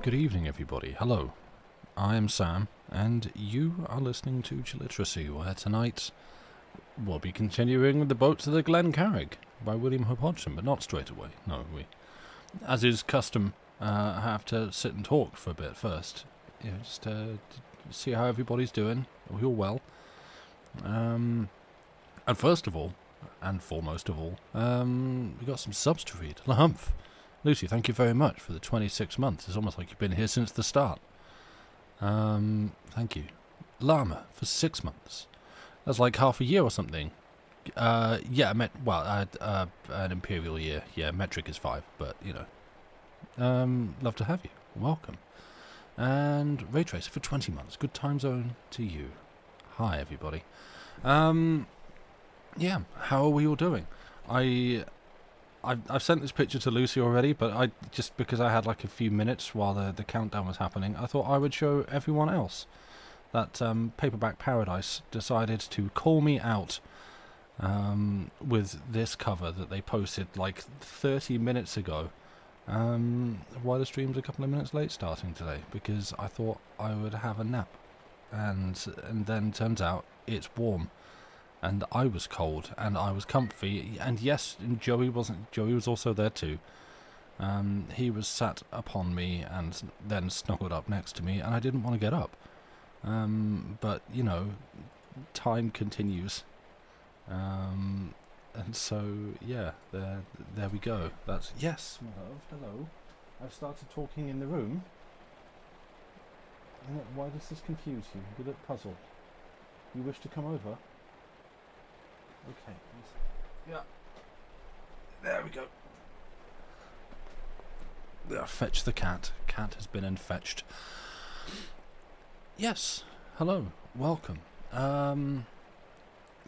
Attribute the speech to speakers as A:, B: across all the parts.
A: Good evening, everybody. Hello, I am Sam, and you are listening to Chilliteracy, where tonight we'll be continuing with The Boat to the Glen Carrig by William Hope Hodgson, but not straight away. No, we, as is custom, have to sit and talk for a bit first. You know, just to see how everybody's doing. Are we all well? And first of all, and foremost of all, we got some subs to read. Lahumph. Lucy, thank you very much for the 26 months. It's almost like you've been here since the start. Thank you. Llama for 6 months. That's like half a year or something. Yeah, an imperial year. Yeah, metric is 5, but, you know. Love to have you. Welcome. And Raytracer for 20 months. Good time zone to you. Hi, everybody. Yeah, how are we all doing? I've sent this picture to Lucy already, but just because I had like a few minutes while the countdown was happening, I thought I would show everyone else that Paperback Paradise decided to call me out with this cover that they posted like 30 minutes ago. Why the stream's a couple of minutes late starting today, because I thought I would have a nap, and then turns out it's warm. And I was cold, and I was comfy, and yes, Joey was also there too. He was sat upon me and then snuggled up next to me, and I didn't want to get up. But, you know, time continues. And so, yeah, there we go. That's, yes, my love, hello. I've started talking in the room. Why does this confuse you? You look puzzled. You wish to come over? Okay. Yeah. There we go. Fetch the cat. Cat has been fetched. Yes. Hello. Welcome.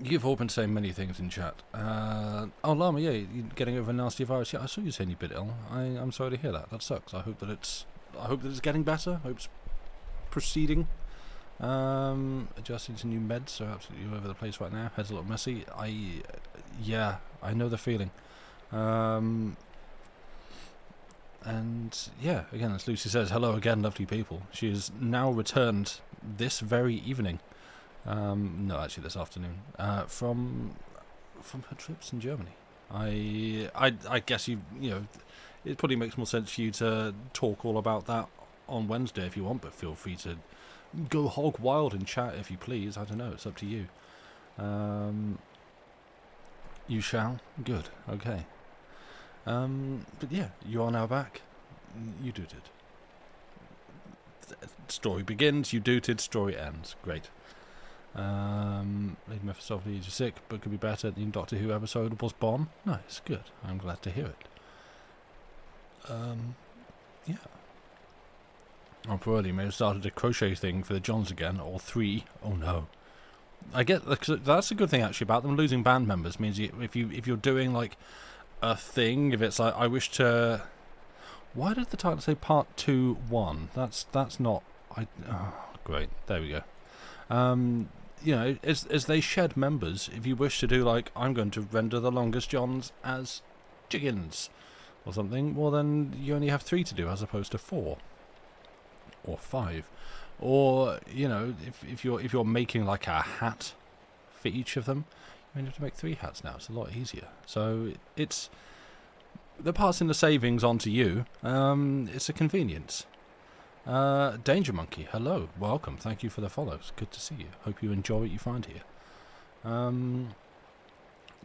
A: You've all been saying many things in chat. Oh, Llama, yeah, you're getting over a nasty virus. Yeah, I saw you saying you've been ill. I'm sorry to hear that. That sucks. I hope that it's getting better. I hope it's proceeding. Adjusting to new meds, so absolutely all over the place right now. Head's a little messy. I know the feeling. And yeah, again, as Lucy says, hello again, lovely people. She has now returned this very evening. No, actually this afternoon. From her trips in Germany. I guess you know, it probably makes more sense for you to talk all about that on Wednesday if you want, but feel free to go hog wild in chat if you please. I don't know, it's up to you. You shall? Good, okay. But yeah, you are now back. You dooted. Story begins, you dooted, story ends. Great. Lady Mephistopheles is sick, but could be better. The new Doctor Who episode was bomb. Nice, good. I'm glad to hear it. Yeah. Oh, probably may have started a crochet thing for the Johns again, or 3. Oh no. I get that's a good thing actually about them losing band members. Means if you're doing like a thing, if it's like I wish to. Why did the title say Part 2 1? That's not. Great. There we go. You know, as they shed members, if you wish to do like I'm going to render the longest Johns as chickens or something, well then you only have 3 to do as opposed to 4. Or 5, or you know, if you're making like a hat for each of them, you only have to make 3 hats now. It's a lot easier. So it's they're passing the savings on to you. It's a convenience. Danger Monkey, hello, welcome. Thank you for the follows. Good to see you. Hope you enjoy what you find here.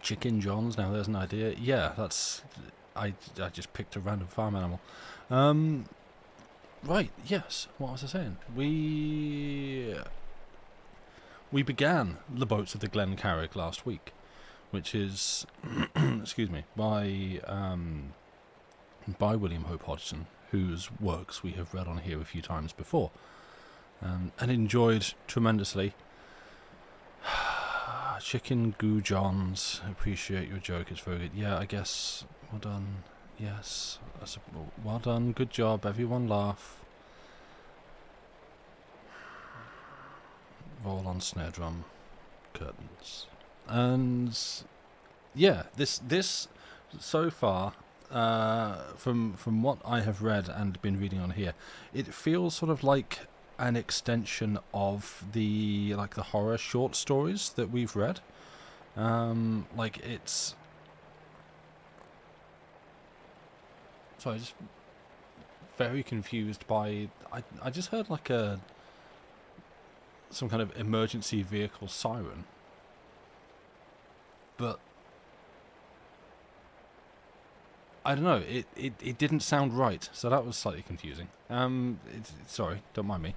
A: Chicken Johns. Now there's an idea. Yeah, that's I just picked a random farm animal. Right, yes, what was I saying? We began The Boats of the Glen Carrig last week, which is, excuse me, by William Hope Hodgson, whose works we have read on here a few times before, and enjoyed tremendously. Chicken Goo Johns, appreciate your joke, it's very good. Yeah, I guess, well done. Yes, well done, good job, everyone laugh. Roll on snare drum, curtains. And yeah, this so far from what I have read and been reading on here, it feels sort of like an extension of the horror short stories that we've read. Like it's. So I just very confused by. I just heard like some kind of emergency vehicle siren, but I don't know. It didn't sound right, so that was slightly confusing. Sorry, don't mind me.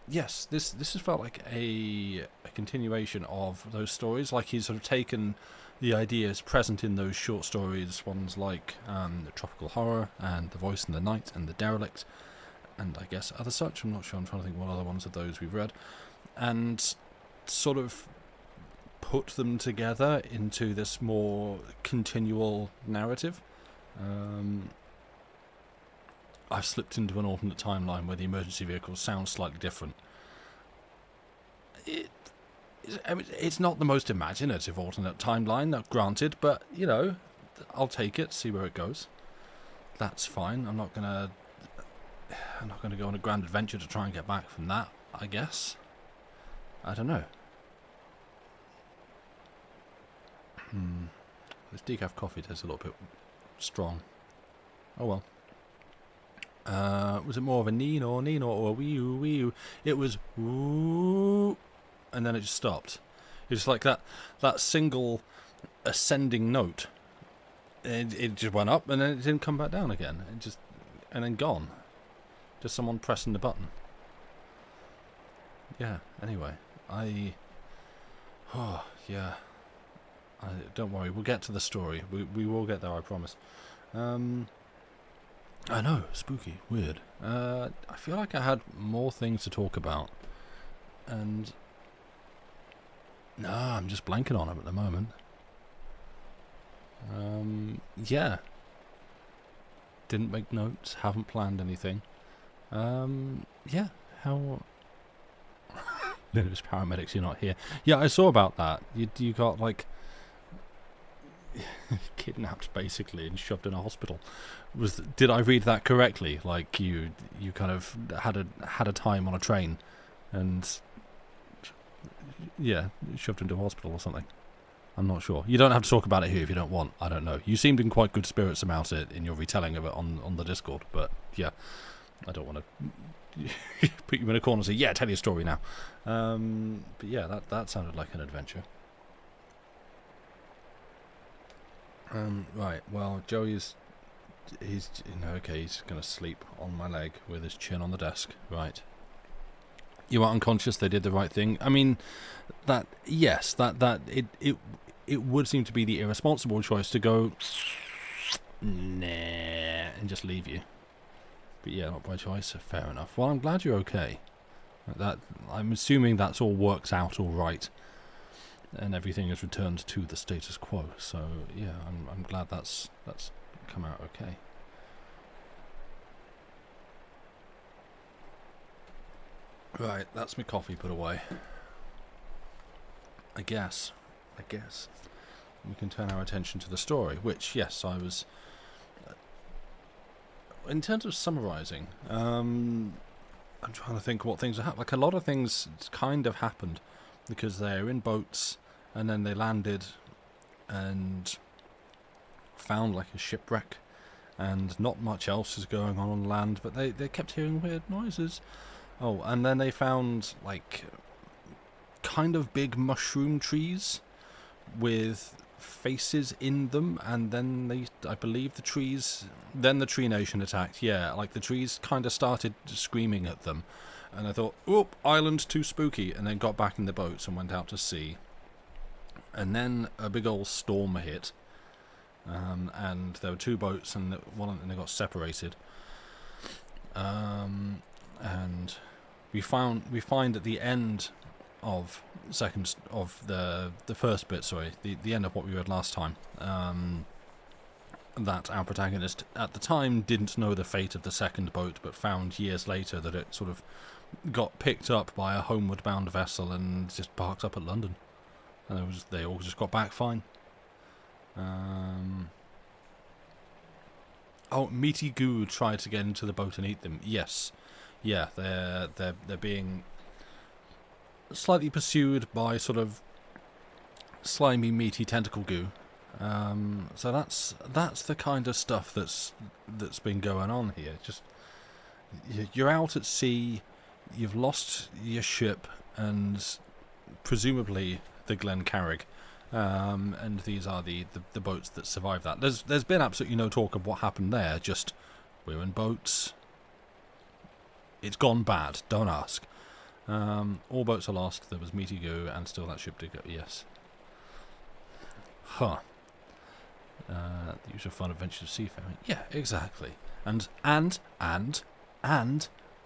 A: Yes, this has felt like a continuation of those stories. Like he's sort of taken the ideas present in those short stories, ones like the Tropical Horror and The Voice in the Night and The Derelict, and I guess other such. I'm not sure. I'm trying to think what other ones of those we've read, and sort of put them together into this more continual narrative. I've slipped into an alternate timeline where the emergency vehicles sound slightly different. It's not the most imaginative alternate timeline, granted, but, you know, I'll take it, see where it goes. That's fine. I'm not gonna go on a grand adventure to try and get back from that, I guess. I don't know. This decaf coffee tastes a little bit strong. Oh well. Was it more of a Nino or a wee-oo? It was woo, and then it just stopped. It's like that single ascending note. It just went up and then it didn't come back down again. And then gone. Just someone pressing the button. Yeah. Anyway, yeah. Don't worry, we'll get to the story. We will get there, I promise. I know, spooky, weird. I feel like I had more things to talk about. And I'm just blanking on them at the moment. Yeah. Didn't make notes, haven't planned anything. Yeah, how... Linus paramedics, you're not here. Yeah, I saw about that. You got, like... kidnapped basically and shoved in a hospital. Did I read that correctly? Like you kind of had a time on a train and shoved into a hospital or something. I'm not sure. You don't have to talk about it here if you don't want. I don't know. You seemed in quite good spirits about it in your retelling of it on the Discord, but yeah, I don't want to put you in a corner and say, yeah, tell your story now. But yeah, that sounded like an adventure. Right, well, Joey's he's gonna sleep on my leg with his chin on the desk. Right. You are unconscious, they did the right thing. I mean, it would seem to be the irresponsible choice to go, nah, and just leave you. But yeah, not by choice, fair enough. Well, I'm glad you're okay. I'm assuming that's all works out all right. And everything is returned to the status quo. So yeah, I'm glad that's come out okay. Right, that's my coffee put away. I guess we can turn our attention to the story. Which, yes, I was. In terms of summarising, I'm trying to think what things have happened. Like a lot of things kind of happened. Because they're in boats, and then they landed and found like a shipwreck, and not much else is going on land, but they kept hearing weird noises. Oh, and then they found like kind of big mushroom trees with faces in them, and then I believe the Tree Nation attacked. Yeah, like the trees kind of started screaming at them. And I thought, oop, island too spooky, and then got back in the boats and went out to sea. And then a big old storm hit, and there were two boats, and they got separated. And we find at the end of the first bit, the end of what we read last time, that our protagonist at the time didn't know the fate of the second boat, but found years later that it sort of got picked up by a homeward bound vessel and just parked up at London, and they all just got back fine. Oh, meaty goo tried to get into the boat and eat them. Yes. Yeah, they're being slightly pursued by sort of slimy, meaty tentacle goo. So that's the kind of stuff that's been going on here. Just you're out at sea, you've lost your ship, and presumably the Glen Carrig, and these are the boats that survived that. There's been absolutely no talk of what happened there. Just we're in boats. It's gone bad. Don't ask. All boats are lost. There was meaty goo, and still that ship did go. Yes. Huh. The usual fun adventures of seafaring. Yeah, exactly. And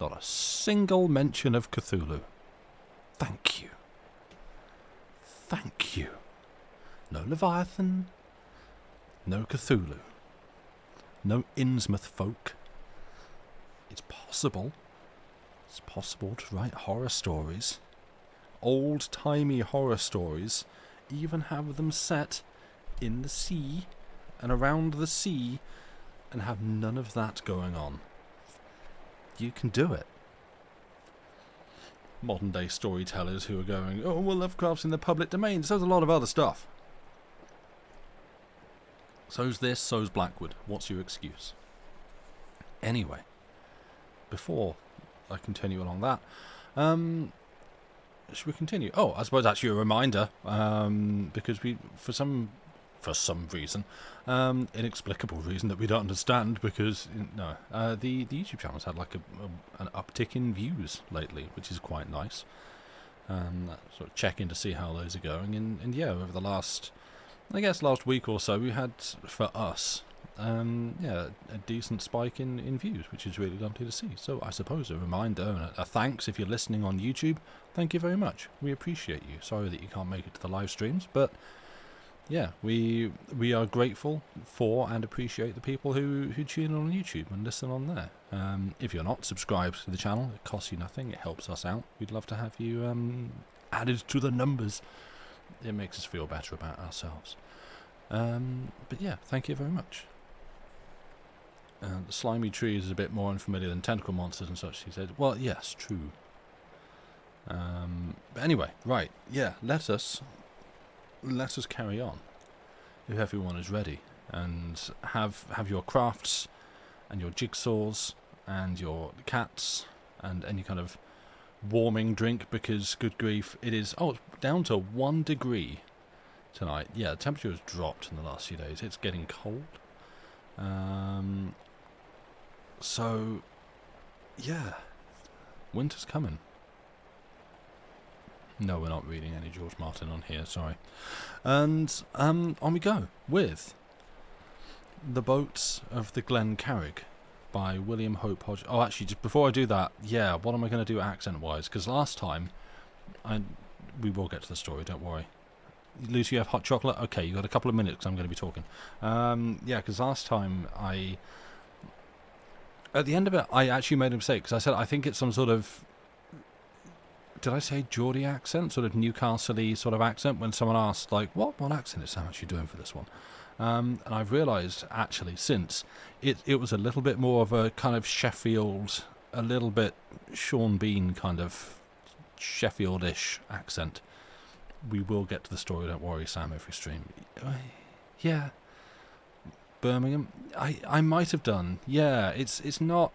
A: not a single mention of Cthulhu. Thank you. Thank you. No Leviathan. No Cthulhu. No Innsmouth folk. It's possible. It's possible to write horror stories. Old-timey horror stories. Even have them set in the sea and around the sea and have none of that going on. You can do it. Modern day storytellers who are going, oh, well, Lovecraft's in the public domain. So's a lot of other stuff. So's this, so's Blackwood. What's your excuse? Anyway, before I continue along that, should we continue? Oh, I suppose actually a reminder, because we, for some reason, inexplicable reason that we don't understand, because the YouTube channel's had like an uptick in views lately, which is quite nice. Sort of check in to see how those are going, and yeah, over the last week or so, we had for us, a decent spike in views, which is really lovely to see. So I suppose a reminder and a thanks if you're listening on YouTube. Thank you very much. We appreciate you. Sorry that you can't make it to the live streams, but yeah, we are grateful for and appreciate the people who tune in on YouTube and listen on there. If you're not subscribed to the channel, it costs you nothing. It helps us out. We'd love to have you added to the numbers. It makes us feel better about ourselves. But yeah, thank you very much. The slimy tree is a bit more unfamiliar than tentacle monsters and such, he said. Well, yes, true. But anyway, right, yeah, let us carry on, if everyone is ready, and have your crafts, and your jigsaws, and your cats, and any kind of warming drink, because, good grief, it is, it's down to 1 degree tonight. Yeah, the temperature has dropped in the last few days. It's getting cold. So, yeah, winter's coming. No, we're not reading any George Martin on here, sorry. And on we go with The Boats of the Glen Carrig by William Hope Hodgson. Oh, actually, just before I do that, yeah, what am I going to do accent-wise? Because last time, we will get to the story, don't worry. Lucy, you have hot chocolate? Okay, you got a couple of minutes because I'm going to be talking. Yeah, because last time at the end of it, I actually made a mistake, because I said I think it's some sort of, did I say Geordie accent? Sort of Newcastle-y sort of accent, when someone asked, like, what accent is Sam actually doing for this one? And I've realised, actually, since, it was a little bit more of a kind of Sheffield, a little bit Sean Bean kind of Sheffield-ish accent. We will get to the story, don't worry, Sam, every stream. Yeah. Birmingham? I might have done. Yeah, it's not...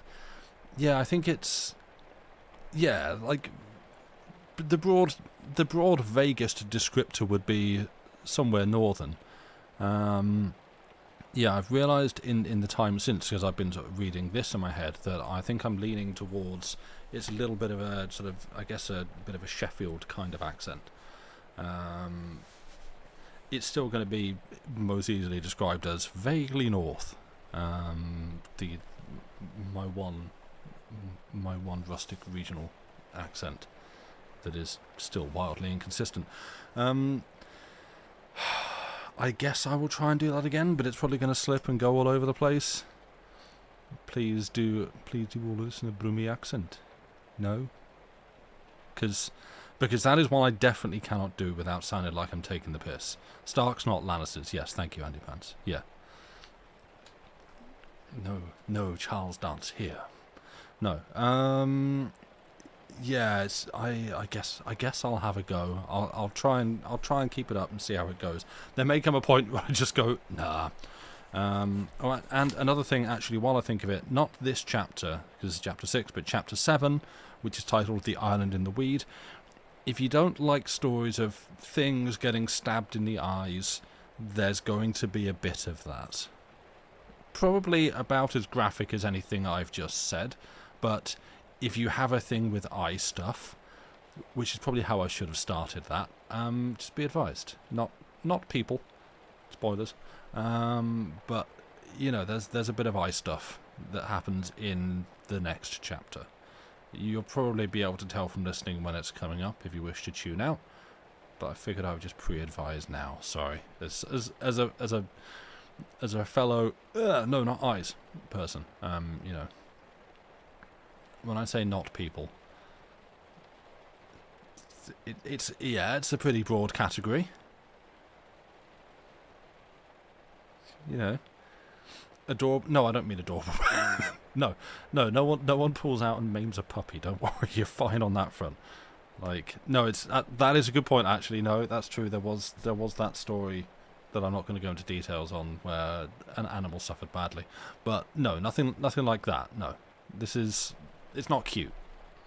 A: Yeah, I think it's... Yeah, like... The broad vaguest descriptor would be somewhere northern. Yeah, I've realised in the time since, because I've been sort of reading this in my head, that I think I'm leaning towards... It's a little bit of a sort of, I guess, a bit of a Sheffield kind of accent. It's still going to be most easily described as vaguely north. My one rustic regional accent that is still wildly inconsistent. I guess I will try and do that again, but it's probably going to slip and go all over the place. Please do all this in a Brummy accent. No? Because that is one I definitely cannot do without sounding like I'm taking the piss. Starks, not Lannisters. Yes, thank you, Andy Pants. Yeah. No, Charles dance here. No. Yeah, I guess I'll have a go. I'll try and keep it up and see how it goes. There may come a point where I just go, nah. All right, and another thing, actually, while I think of it, not this chapter, because it's chapter 6, but chapter 7, which is titled The Island in the Weed. If you don't like stories of things getting stabbed in the eyes, there's going to be a bit of that. Probably about as graphic as anything I've just said, but if you have a thing with eye stuff, which is probably how I should have started that, just be advised. Not people. Spoilers. But, you know, there's a bit of eye stuff that happens in the next chapter. You'll probably be able to tell from listening when it's coming up if you wish to tune out, but I figured I would just pre-advise now. Sorry. As a fellow, no, not eyes person, you know, when I say not people, it's a pretty broad category. You know, adorable. No, I don't mean adorable. no one pulls out and maims a puppy. Don't worry, you're fine on that front. Like, no, it's that is a good point. Actually, no, that's true. There was that story that I'm not going to go into details on where an animal suffered badly, but no, nothing like that. No, it's not cute.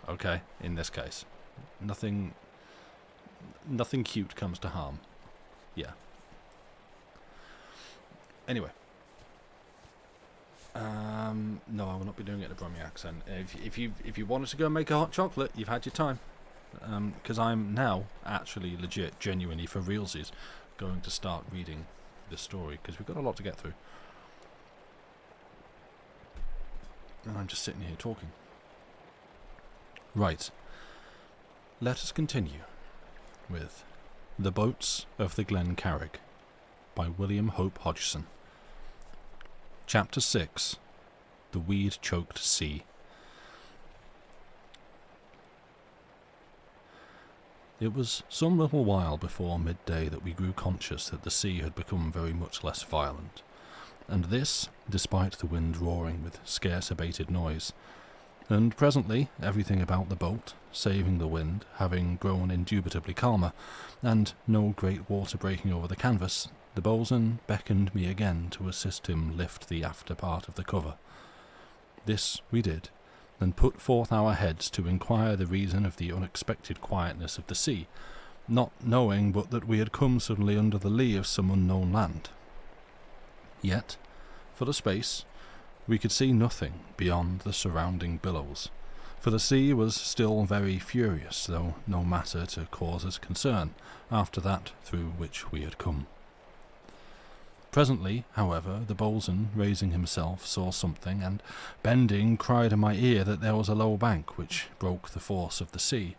A: Okay, in this case, nothing cute comes to harm. Yeah. Anyway, no, I will not be doing it in a Brummie accent. If you wanted to go and make a hot chocolate, you've had your time. Because I'm now actually legit, genuinely for realsies, going to start reading this story because we've got a lot to get through. And I'm just sitting here talking. Right. Let us continue with The Boats of the Glen Carrig by William Hope Hodgson. Chapter 6. The Weed-Choked Sea. It was some little while before midday that we grew conscious that the sea had become very much less violent, and this despite the wind roaring with scarce abated noise, and presently everything about the boat, saving the wind, having grown indubitably calmer, and no great water breaking over the canvas, the boatswain beckoned me again to assist him lift the after part of the cover. This we did, and put forth our heads to inquire the reason of the unexpected quietness of the sea, not knowing but that we had come suddenly under the lee of some unknown land. Yet, for a space, we could see nothing beyond the surrounding billows, for the sea was still very furious, though no matter to cause us concern, after that through which we had come. Presently, however, the boatswain, raising himself, saw something, and, bending, cried in my ear that there was a low bank which broke the force of the sea,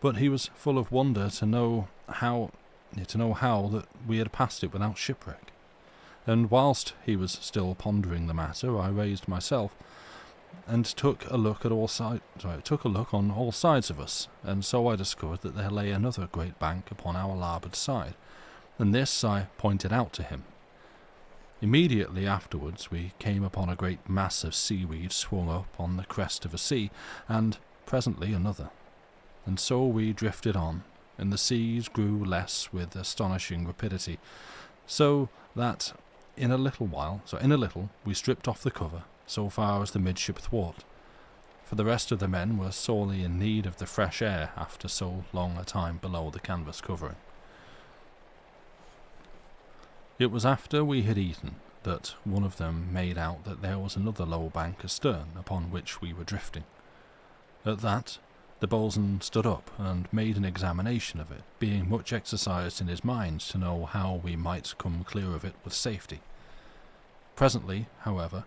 A: but he was full of wonder to know how that we had passed it without shipwreck. And whilst he was still pondering the matter, I raised myself, and took a look on all sides of us, and so I discovered that there lay another great bank upon our larboard side, and this I pointed out to him. Immediately afterwards we came upon a great mass of seaweed swung up on the crest of a sea, and presently another. And so we drifted on, and the seas grew less with astonishing rapidity, so that in a little we stripped off the cover, so far as the midship thwart, for the rest of the men were sorely in need of the fresh air after so long a time below the canvas covering. It was after we had eaten that one of them made out that there was another low bank astern upon which we were drifting. At that, the boatswain stood up and made an examination of it, being much exercised in his mind to know how we might come clear of it with safety. Presently, however,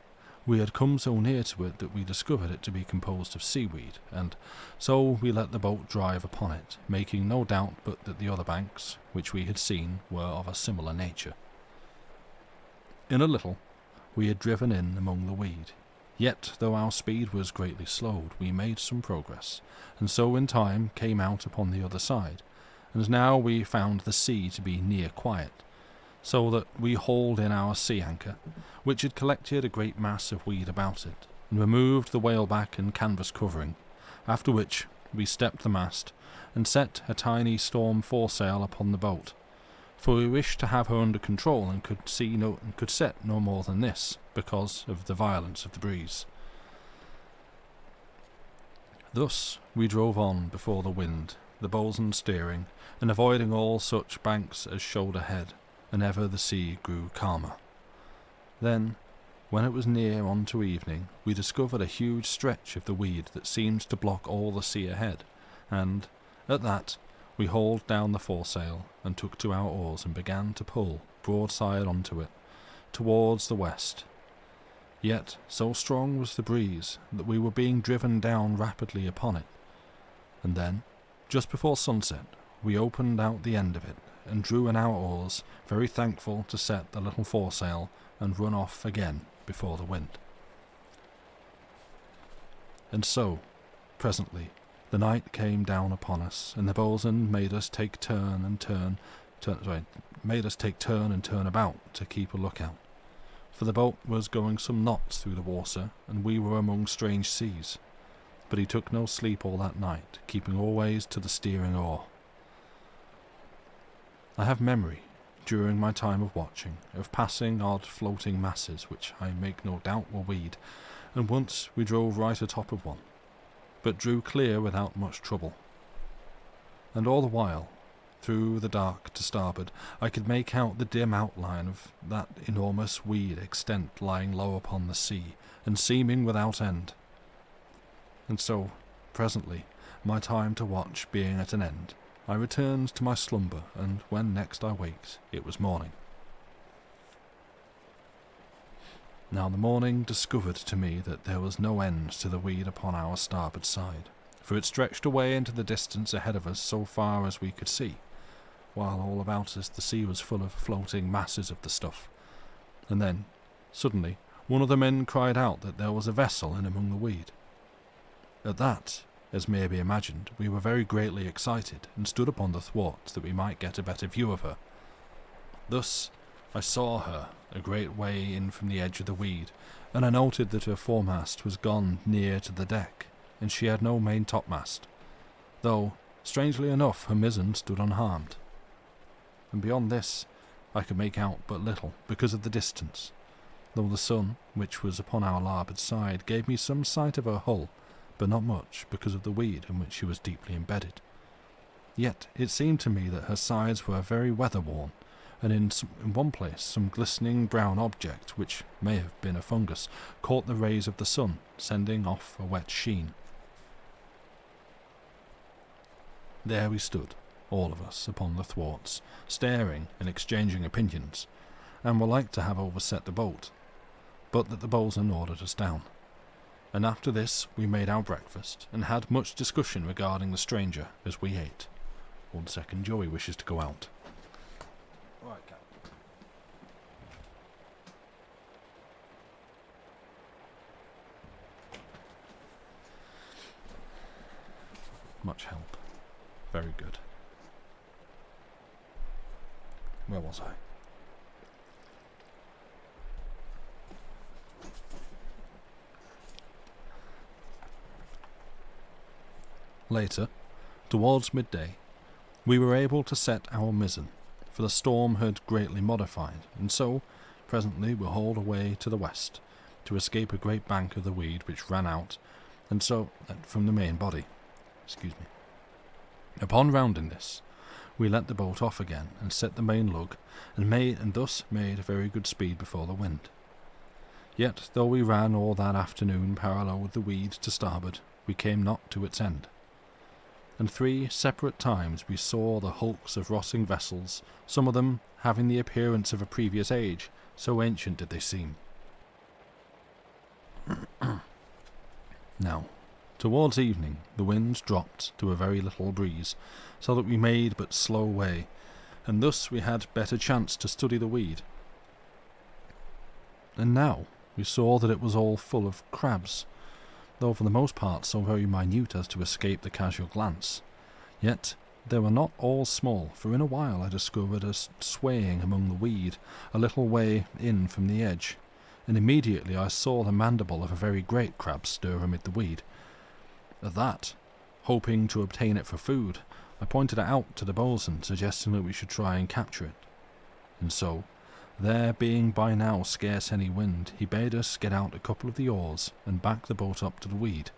A: we had come so near to it that we discovered it to be composed of seaweed, and so we let the boat drive upon it, making no doubt but that the other banks, which we had seen, were of a similar nature. In a little, we had driven in among the weed, yet though our speed was greatly slowed, we made some progress, and so in time came out upon the other side, and now we found the sea to be near quiet, so that we hauled in our sea anchor, which had collected a great mass of weed about it, and removed the whaleback and canvas covering, after which we stepped the mast and set a tiny storm foresail upon the boat, for we wished to have her under control and could set no more than this, because of the violence of the breeze. Thus we drove on before the wind, the boatswain steering, and avoiding all such banks as showed ahead, and ever the sea grew calmer. Then, when it was near on to evening, we discovered a huge stretch of the weed that seemed to block all the sea ahead, and, at that, we hauled down the foresail and took to our oars and began to pull broadside onto it, towards the west. Yet so strong was the breeze that we were being driven down rapidly upon it, and then, just before sunset, we opened out the end of it and drew in our oars, very thankful to set the little foresail and run off again before the wind. And so, presently, the night came down upon us, and the boatswain made us take turn and turn about to keep a lookout, for the boat was going some knots through the water, and we were among strange seas. But he took no sleep all that night, keeping always to the steering oar. I have memory, during my time of watching, of passing odd floating masses, which I make no doubt were weed, and once we drove right atop of one, but drew clear without much trouble. And all the while, through the dark to starboard, I could make out the dim outline of that enormous weed extent lying low upon the sea, and seeming without end. And so, presently, my time to watch being at an end, I returned to my slumber, and when next I waked, it was morning. Now the morning discovered to me that there was no end to the weed upon our starboard side, for it stretched away into the distance ahead of us so far as we could see, while all about us the sea was full of floating masses of the stuff. And then, suddenly, one of the men cried out that there was a vessel in among the weed. At that, as may be imagined, we were very greatly excited, and stood upon the thwarts that we might get a better view of her. Thus I saw her a great way in from the edge of the weed, and I noted that her foremast was gone near to the deck, and she had no main topmast, though, strangely enough, her mizzen stood unharmed. And beyond this I could make out but little, because of the distance, though the sun, which was upon our larboard side, gave me some sight of her hull, but not much, because of the weed in which she was deeply embedded. Yet it seemed to me that her sides were very weather-worn, and in one place some glistening brown object, which may have been a fungus, caught the rays of the sun, sending off a wet sheen. There we stood, all of us, upon the thwarts, staring and exchanging opinions, and were like to have overset the boat, but that the boatswain ordered us down. And after this we made our breakfast, and had much discussion regarding the stranger as we ate. 1 second, Joey wishes to go out. Right, Cap. Much help. Very good. Where was I? Later, towards midday, we were able to set our mizzen, for the storm had greatly modified, and so, presently we hauled away to the west, to escape a great bank of the weed which ran out, and so, from the main body. Upon rounding this, we let the boat off again, and set the main lug, and thus made very good speed before the wind. Yet, though we ran all that afternoon parallel with the weed to starboard, we came not to its end. And 3 separate times we saw the hulks of rotting vessels, some of them having the appearance of a previous age, so ancient did they seem. Now, towards evening, the wind dropped to a very little breeze, so that we made but slow way, and thus we had better chance to study the weed. And now we saw that it was all full of crabs, though for the most part so very minute as to escape the casual glance. Yet they were not all small, for in a while I discovered us swaying among the weed, a little way in from the edge, and immediately I saw the mandible of a very great crab stir amid the weed. At that, hoping to obtain it for food, I pointed it out to the boatswain, suggesting that we should try and capture it. And so, there being by now scarce any wind, he bade us get out a couple of the oars and back the boat up to the weed.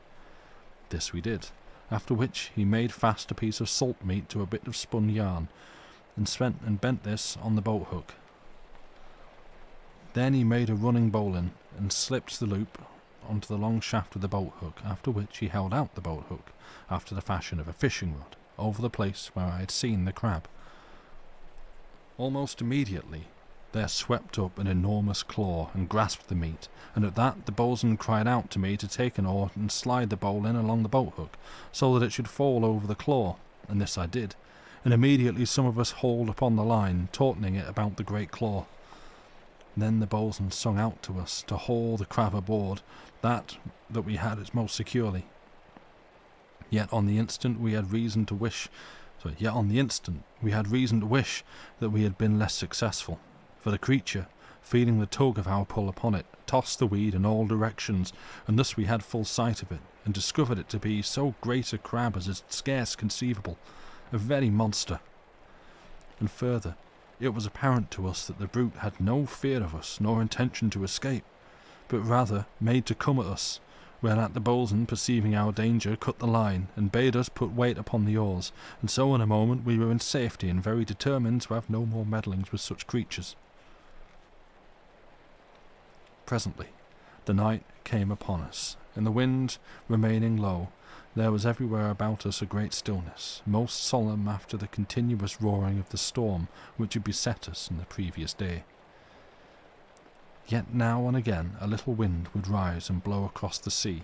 A: This we did, after which he made fast a piece of salt meat to a bit of spun yarn, and bent this on the boat hook. Then he made a running bowline and slipped the loop onto the long shaft of the boat hook, after which he held out the boat hook, after the fashion of a fishing rod, over the place where I had seen the crab. Almost immediately there swept up an enormous claw and grasped the meat, and at that the boatswain cried out to me to take an oar and slide the bowline along the boat hook, so that it should fall over the claw, and this I did, and immediately some of us hauled upon the line, tautening it about the great claw. Then the boatswain sung out to us to haul the crab aboard, that we had it most securely. Yet on the instant we had reason to wish that we had been less successful, for the creature, feeling the tug of our pull upon it, tossed the weed in all directions, and thus we had full sight of it, and discovered it to be so great a crab as is scarce conceivable, a very monster. And further, it was apparent to us that the brute had no fear of us, nor intention to escape, but rather made to come at us, whereat the boatswain, perceiving our danger, cut the line, and bade us put weight upon the oars, and so in a moment we were in safety, and very determined to have no more meddlings with such creatures. Presently the night came upon us, and the wind remaining low, there was everywhere about us a great stillness, most solemn after the continuous roaring of the storm which had beset us in the previous day. Yet now and again a little wind would rise and blow across the sea,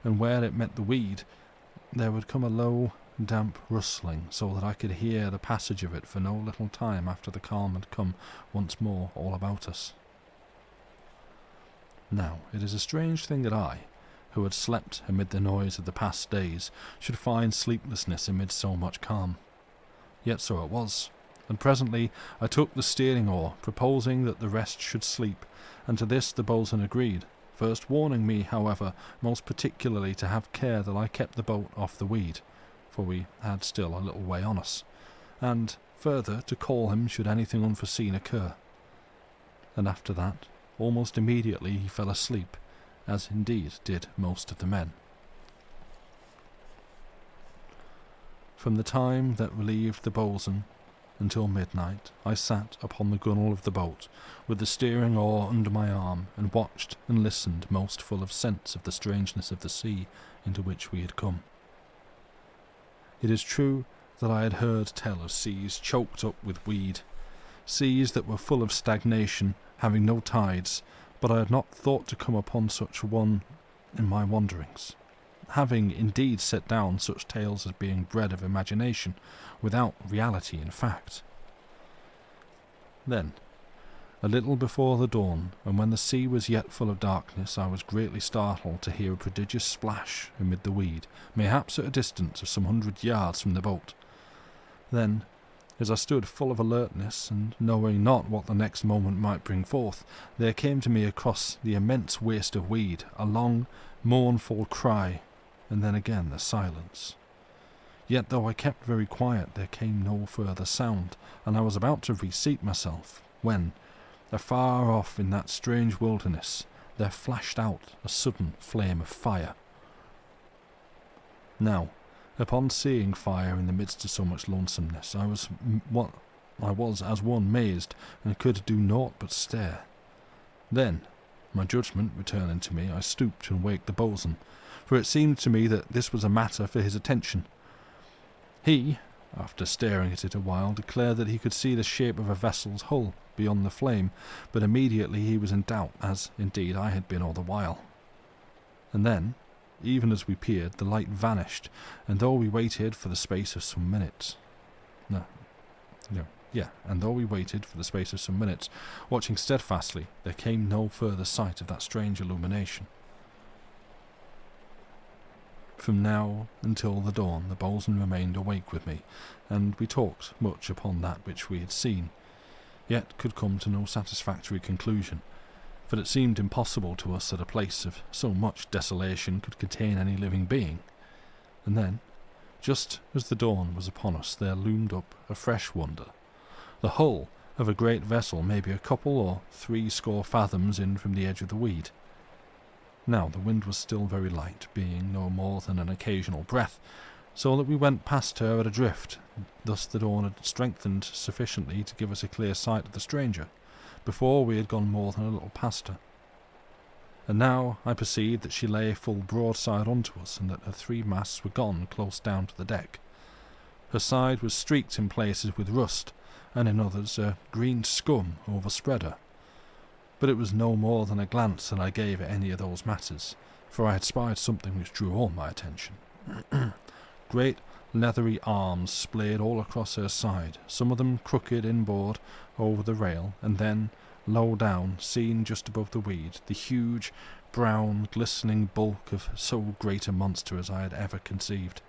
A: and where it met the weed there would come a low, damp rustling, so that I could hear the passage of it for no little time after the calm had come once more all about us. Now it is a strange thing that I, who had slept amid the noise of the past days, should find sleeplessness amid so much calm. Yet so it was, and presently I took the steering oar, proposing that the rest should sleep, and to this the boatswain agreed, first warning me, however, most particularly to have care that I kept the boat off the weed, for we had still a little way on us, and further to call him should anything unforeseen occur. And after that, almost immediately he fell asleep, as indeed did most of the men. From the time that relieved the boatswain until midnight, I sat upon the gunwale of the boat, with the steering oar under my arm, and watched and listened, most full of sense of the strangeness of the sea into which we had come. It is true that I had heard tell of seas choked up with weed, seas that were full of stagnation, having no tides, but I had not thought to come upon such one in my wanderings, having indeed set down such tales as being bred of imagination, without reality in fact. Then, a little before the dawn, and when the sea was yet full of darkness, I was greatly startled to hear a prodigious splash amid the weed, mayhaps at a distance of some 100 yards from the boat. Then, as I stood full of alertness, and knowing not what the next moment might bring forth, there came to me across the immense waste of weed a long, mournful cry, and then again the silence. Yet though I kept very quiet, there came no further sound, and I was about to reseat myself, when, afar off in that strange wilderness, there flashed out a sudden flame of fire. Now, upon seeing fire in the midst of so much lonesomeness, I was as one mazed, and could do naught but stare. Then, my judgment returning to me, I stooped and waked the boatswain, for it seemed to me that this was a matter for his attention. He, after staring at it a while, declared that he could see the shape of a vessel's hull beyond the flame, but immediately he was in doubt, as indeed I had been all the while. And then, even as we peered, the light vanished, and though we waited for the space of some minutes, watching steadfastly, there came no further sight of that strange illumination. From now until the dawn the boatswain remained awake with me, and we talked much upon that which we had seen, yet could come to no satisfactory conclusion, for it seemed impossible to us that a place of so much desolation could contain any living being. And then, just as the dawn was upon us, there loomed up a fresh wonder. The hull of a great vessel, maybe a couple or 30 fathoms in from the edge of the weed. Now the wind was still very light, being no more than an occasional breath, so that we went past her at a drift. Thus the dawn had strengthened sufficiently to give us a clear sight of the stranger, before we had gone more than a little past her. And now I perceived that she lay full broadside onto us, and that her 3 masts were gone close down to the deck. Her side was streaked in places with rust, and in others a green scum overspread her. But it was no more than a glance that I gave at any of those matters, for I had spied something which drew all my attention. Great leathery arms splayed all across her side, some of them crooked inboard over the rail, and then, low down, seen just above the weed, the huge, brown, glistening bulk of so great a monster as I had ever conceived.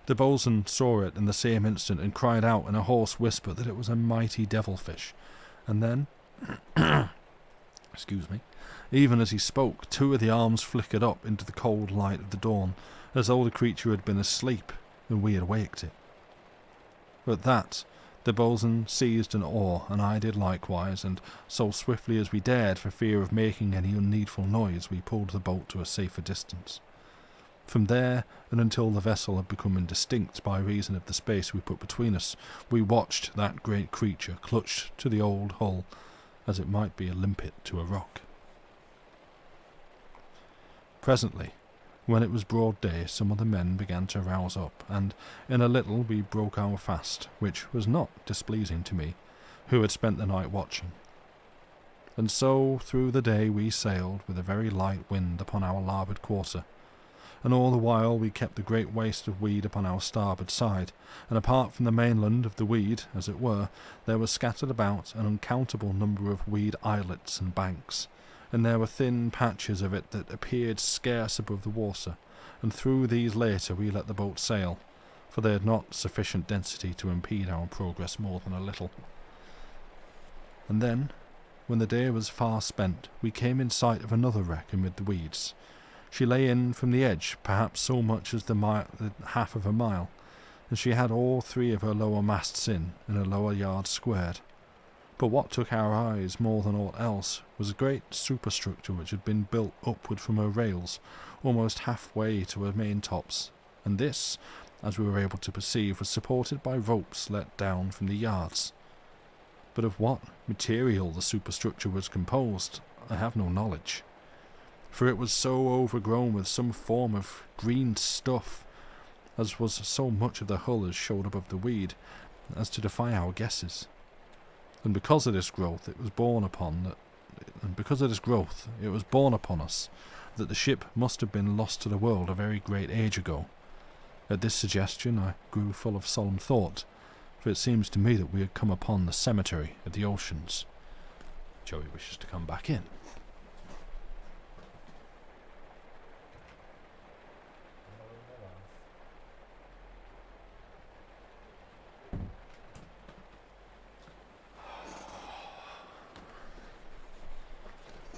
A: The boatswain saw it in the same instant, and cried out in a hoarse whisper that it was a mighty devilfish, and then excuse me, even as he spoke, 2 of the arms flickered up into the cold light of the dawn, as though the creature had been asleep and we had waked it. At that, the boatswain seized an oar, and I did likewise, and so swiftly as we dared, for fear of making any unneedful noise, we pulled the boat to a safer distance. From there, and until the vessel had become indistinct by reason of the space we put between us, we watched that great creature clutched to the old hull, as it might be a limpet to a rock. Presently, when it was broad day, some of the men began to rouse up, and in a little we broke our fast, which was not displeasing to me, who had spent the night watching. And so through the day we sailed with a very light wind upon our larboard quarter, and all the while we kept the great waste of weed upon our starboard side, and apart from the mainland of the weed, as it were, there was scattered about an uncountable number of weed islets and banks, and there were thin patches of it that appeared scarce above the water, and through these later we let the boat sail, for they had not sufficient density to impede our progress more than a little. And then, when the day was far spent, we came in sight of another wreck amid the weeds. She lay in from the edge, perhaps so much as the half of a mile, and she had all 3 of her lower masts in, and her lower yard squared. But what took our eyes more than aught else was a great superstructure which had been built upward from her rails, almost halfway to her main-tops, and this, as we were able to perceive, was supported by ropes let down from the yards. But of what material the superstructure was composed, I have no knowledge, for it was so overgrown with some form of green stuff, as was so much of the hull as showed above the weed, as to defy our guesses. And because of this growth it was borne upon us that the ship must have been lost to the world a very great age ago. At this suggestion I grew full of solemn thought, for it seems to me that we had come upon the cemetery of the oceans. Joey wishes to come back in.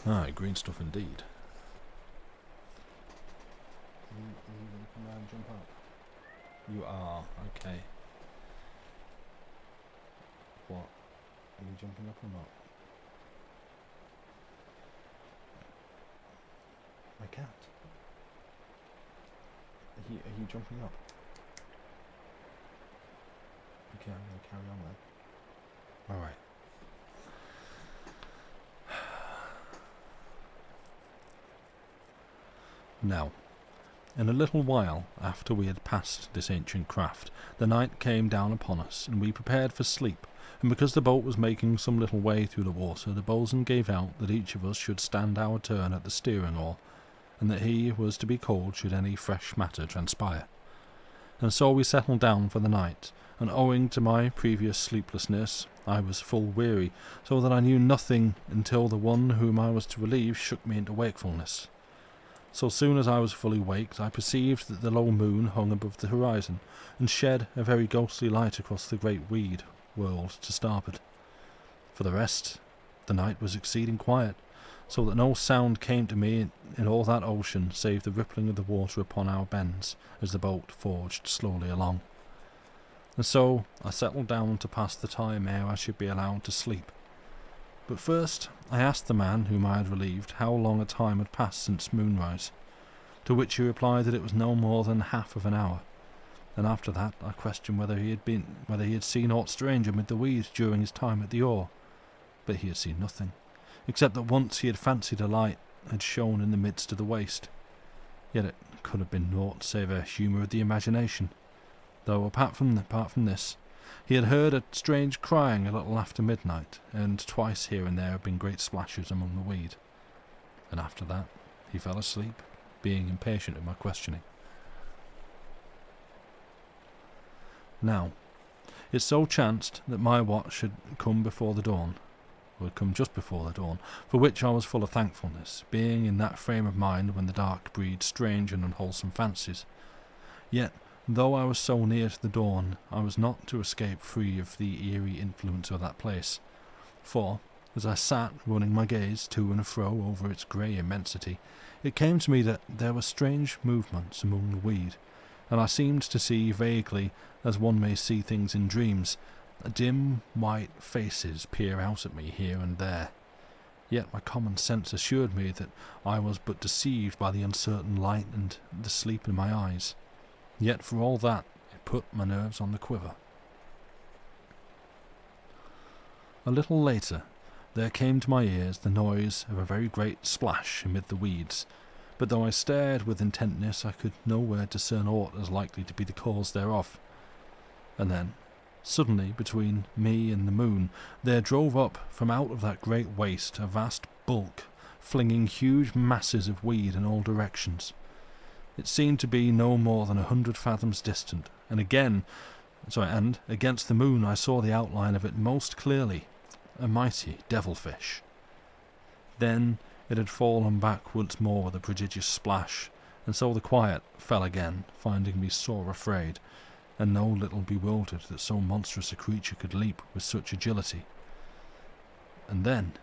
A: Aye, green stuff indeed. Are you going to come down and jump up? You are, okay. What? Are you jumping up or not? I can't. Are you jumping up? Okay, I'm going to carry on then. Alright. Now, in a little while after we had passed this ancient craft, the night came down upon us, and we prepared for sleep, and because the boat was making some little way through the water, the boatswain gave out that each of us should stand our turn at the steering oar, and that he was to be called should any fresh matter transpire. And so we settled down for the night, and owing to my previous sleeplessness, I was full weary, so that I knew nothing until the one whom I was to relieve shook me into wakefulness. So soon as I was fully waked, I perceived that the low moon hung above the horizon, and shed a very ghostly light across the great weed world to starboard. For the rest, the night was exceeding quiet, so that no sound came to me in all that ocean save the rippling of the water upon our bends as the boat forged slowly along. And so I settled down to pass the time ere I should be allowed to sleep. But first I asked the man whom I had relieved how long a time had passed since moonrise, to which he replied that it was no more than half of an hour. And after that I questioned whether he had seen aught strange amid the weeds during his time at the oar. But he had seen nothing, except that once he had fancied a light had shone in the midst of the waste. Yet it could have been naught save a humour of the imagination, though apart from this, he had heard a strange crying a little after midnight, and twice here and there had been great splashes among the weed. And after that he fell asleep, being impatient of my questioning. Now, it so chanced that my watch had come just before the dawn, for which I was full of thankfulness, being in that frame of mind when the dark breeds strange and unwholesome fancies. Yet, though I was so near to the dawn, I was not to escape free of the eerie influence of that place, for, as I sat running my gaze to and fro over its grey immensity, it came to me that there were strange movements among the weed, and I seemed to see vaguely, as one may see things in dreams, dim white faces peer out at me here and there. Yet my common sense assured me that I was but deceived by the uncertain light and the sleep in my eyes. Yet for all that, it put my nerves on the quiver. A little later, there came to my ears the noise of a very great splash amid the weeds, but though I stared with intentness, I could nowhere discern aught as likely to be the cause thereof. And then, suddenly, between me and the moon, there drove up from out of that great waste a vast bulk, flinging huge masses of weed in all directions. It seemed to be no more than 100 fathoms distant, and against the moon I saw the outline of it most clearly, a mighty devilfish. Then it had fallen back once more with a prodigious splash, and so the quiet fell again, finding me sore afraid, and no little bewildered that so monstrous a creature could leap with such agility. And then,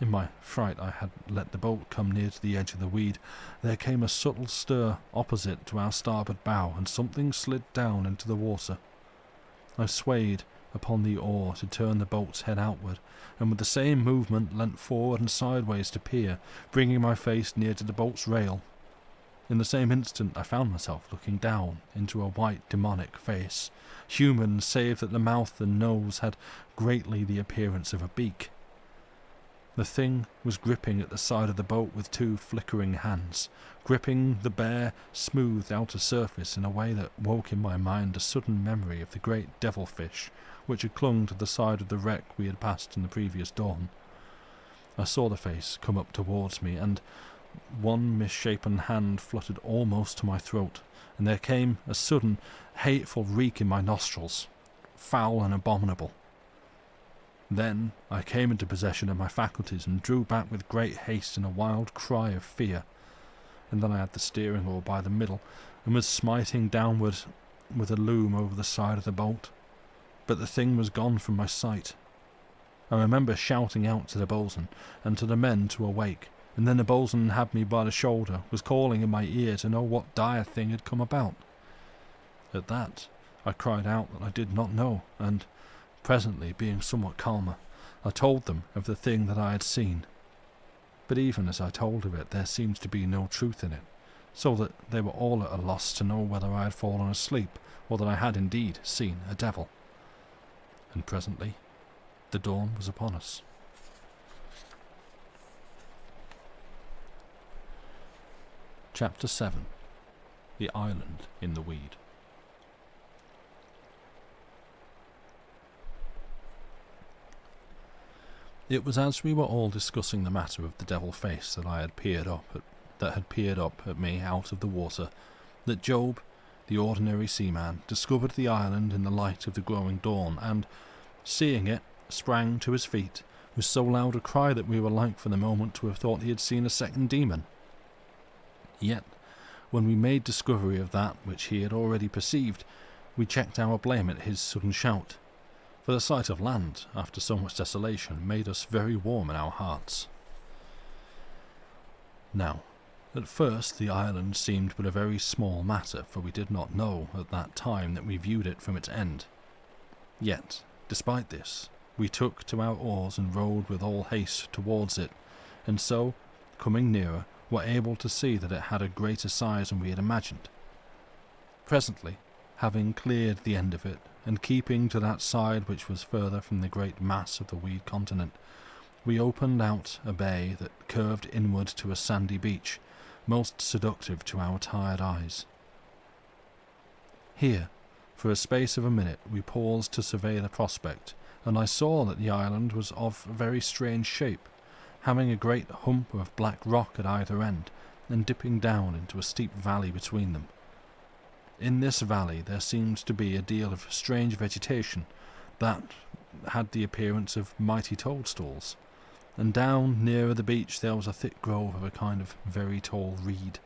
A: in my fright I had let the boat come near to the edge of the weed, there came a subtle stir opposite to our starboard bow, and something slid down into the water. I swayed upon the oar to turn the boat's head outward, and with the same movement leant forward and sideways to peer, bringing my face near to the boat's rail. In the same instant I found myself looking down into a white demonic face, human save that the mouth and nose had greatly the appearance of a beak. The thing was gripping at the side of the boat with two flickering hands, gripping the bare, smoothed outer surface in a way that woke in my mind a sudden memory of the great devilfish which had clung to the side of the wreck we had passed in the previous dawn. I saw the face come up towards me, and one misshapen hand fluttered almost to my throat, and there came a sudden, hateful reek in my nostrils, foul and abominable. Then I came into possession of my faculties and drew back with great haste in a wild cry of fear, and then I had the steering oar by the middle, and was smiting downward with a loom over the side of the boat. But the thing was gone from my sight. I remember shouting out to the boatswain and to the men to awake, and then the boatswain had me by the shoulder, was calling in my ear to know what dire thing had come about. At that I cried out that I did not know, and, presently being somewhat calmer, I told them of the thing that I had seen. But even as I told of it, there seemed to be no truth in it, so that they were all at a loss to know whether I had fallen asleep, or that I had indeed seen a devil. And presently the dawn was upon us. Chapter 7. The Island in the Weed. It was as we were all discussing the matter of the devil face that had peered up at me out of the water, that Job, the ordinary seaman, discovered the island in the light of the growing dawn, and, seeing it, sprang to his feet with so loud a cry that we were like for the moment to have thought he had seen a second demon. Yet, when we made discovery of that which he had already perceived, we checked our blame at his sudden shout, for the sight of land, after so much desolation, made us very warm in our hearts. Now, at first the island seemed but a very small matter, for we did not know at that time that we viewed it from its end. Yet, despite this, we took to our oars and rowed with all haste towards it, and so, coming nearer, were able to see that it had a greater size than we had imagined. Presently, having cleared the end of it, and keeping to that side which was further from the great mass of the weed continent, we opened out a bay that curved inward to a sandy beach, most seductive to our tired eyes. Here, for a space of a minute, we paused to survey the prospect, and I saw that the island was of a very strange shape, having a great hump of black rock at either end, and dipping down into a steep valley between them. In this valley there seemed to be a deal of strange vegetation that had the appearance of mighty toadstools, and down nearer the beach there was a thick grove of a kind of very tall reed,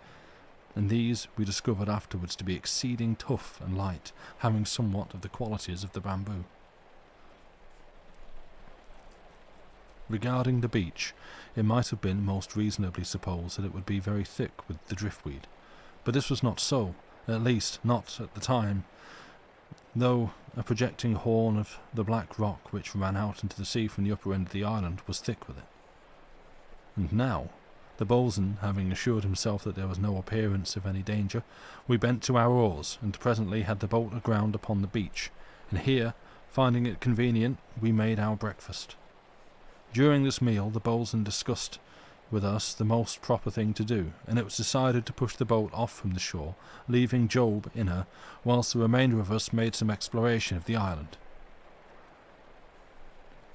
A: and these we discovered afterwards to be exceeding tough and light, having somewhat of the qualities of the bamboo. Regarding the beach, it might have been most reasonably supposed that it would be very thick with the driftweed, but this was not so, at least not at the time, though a projecting horn of the black rock which ran out into the sea from the upper end of the island was thick with it. And now, the boatswain having assured himself that there was no appearance of any danger, we bent to our oars, and presently had the boat aground upon the beach, and here, finding it convenient, we made our breakfast. During this meal the boatswain discussed with us the most proper thing to do, and it was decided to push the boat off from the shore, leaving Job in her, whilst the remainder of us made some exploration of the island.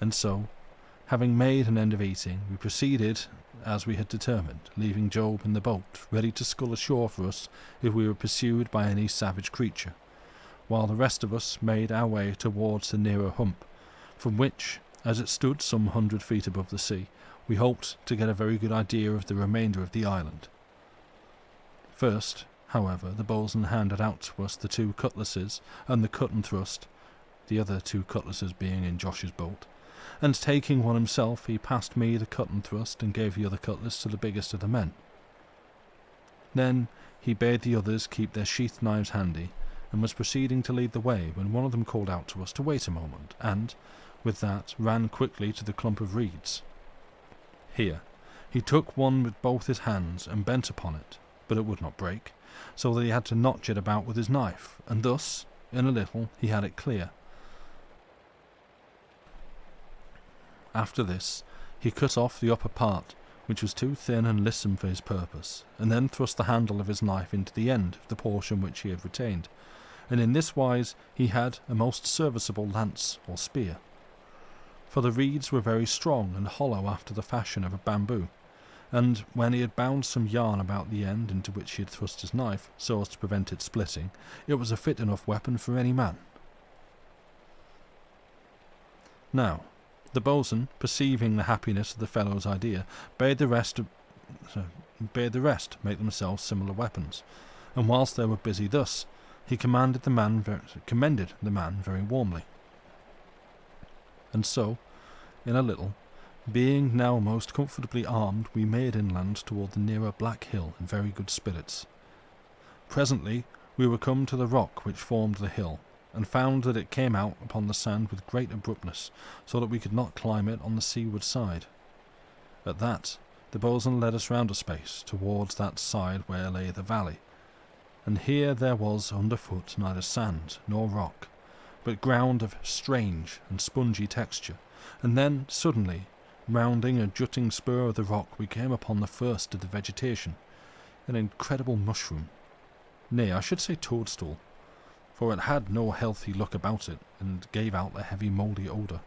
A: And so, having made an end of eating, we proceeded as we had determined, leaving Job in the boat, ready to scull ashore for us if we were pursued by any savage creature, while the rest of us made our way towards the nearer hump, from which, as it stood some 100 feet above the sea, we hoped to get a very good idea of the remainder of the island. First, however, the boatswain handed out to us the 2 cutlasses and the cut and thrust, the other 2 cutlasses being in Josh's boat, and taking one himself, he passed me the cut and thrust and gave the other cutlass to the biggest of the men. Then he bade the others keep their sheath knives handy, and was proceeding to lead the way when one of them called out to us to wait a moment, and, with that, ran quickly to the clump of reeds. Here, he took one with both his hands and bent upon it, but it would not break, so that he had to notch it about with his knife, and thus, in a little, he had it clear. After this, he cut off the upper part, which was too thin and lissom for his purpose, and then thrust the handle of his knife into the end of the portion which he had retained, and in this wise he had a most serviceable lance or spear. For the reeds were very strong and hollow after the fashion of a bamboo, and when he had bound some yarn about the end into which he had thrust his knife, so as to prevent it splitting, it was a fit enough weapon for any man. Now, the boatswain, perceiving the happiness of the fellow's idea, bade the rest make themselves similar weapons, and whilst they were busy thus, he commended the man very warmly. And so, in a little, being now most comfortably armed, we made inland toward the nearer Black Hill in very good spirits. Presently we were come to the rock which formed the hill, and found that it came out upon the sand with great abruptness, so that we could not climb it on the seaward side. At that, the boatswain led us round a space, towards that side where lay the valley, and here there was underfoot neither sand nor rock, but ground of strange and spongy texture, and then, suddenly, rounding a jutting spur of the rock, we came upon the first of the vegetation, an incredible mushroom, nay, I should say toadstool, for it had no healthy look about it, and gave out a heavy mouldy odour.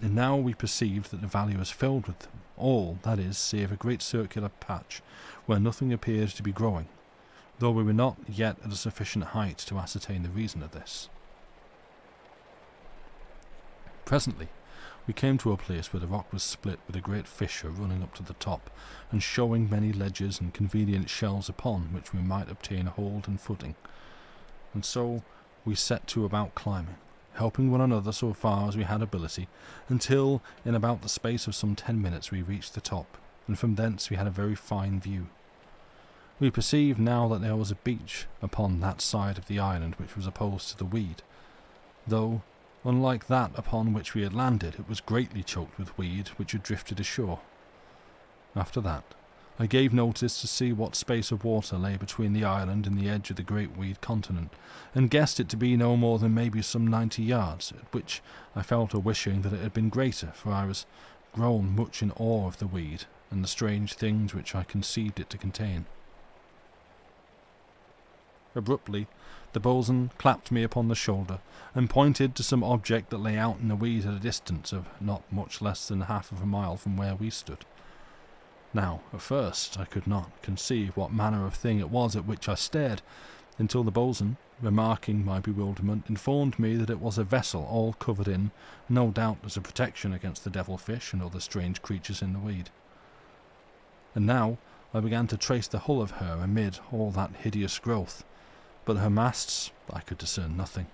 A: And now we perceived that the valley was filled with them, all, that is, save a great circular patch, where nothing appeared to be growing, though we were not yet at a sufficient height to ascertain the reason of this. Presently, We came to a place where the rock was split with a great fissure running up to the top, and showing many ledges and convenient shelves upon which we might obtain a hold and footing. And so we set to about climbing, helping one another so far as we had ability, until in about the space of some 10 minutes we reached the top, and from thence we had a very fine view. We perceived now that there was a beach upon that side of the island which was opposed to the weed, though, unlike that upon which we had landed, it was greatly choked with weed which had drifted ashore. After that, I gave notice to see what space of water lay between the island and the edge of the great weed continent, and guessed it to be no more than maybe some 90 yards, at which I fell to wishing that it had been greater, for I was grown much in awe of the weed, and the strange things which I conceived it to contain. Abruptly, the boatswain clapped me upon the shoulder, and pointed to some object that lay out in the weed at a distance of not much less than half of a mile from where we stood. Now, at first, I could not conceive what manner of thing it was at which I stared, until the boatswain, remarking my bewilderment, informed me that it was a vessel all covered in, no doubt as a protection against the devilfish and other strange creatures in the weed. And now I began to trace the hull of her amid all that hideous growth, but her masts I could discern nothing,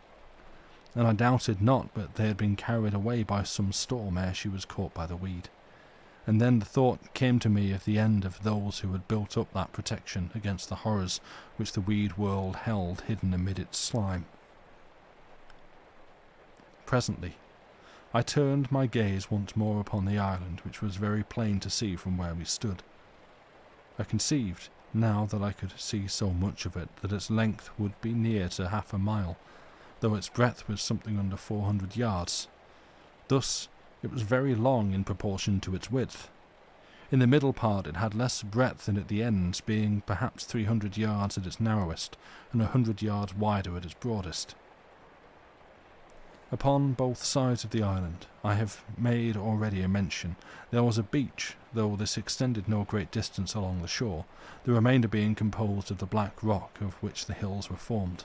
A: and I doubted not but they had been carried away by some storm ere she was caught by the weed. And then the thought came to me of the end of those who had built up that protection against the horrors which the weed world held hidden amid its slime. Presently, I turned my gaze once more upon the island, which was very plain to see from where we stood. I conceived, now that I could see so much of it, that its length would be near to half a mile, though its breadth was something under 400 yards. Thus, it was very long in proportion to its width. In the middle part it had less breadth than at the ends, being perhaps 300 yards at its narrowest, and 100 yards wider at its broadest. Upon both sides of the island, I have made already a mention, there was a beach, though this extended no great distance along the shore, the remainder being composed of the black rock of which the hills were formed.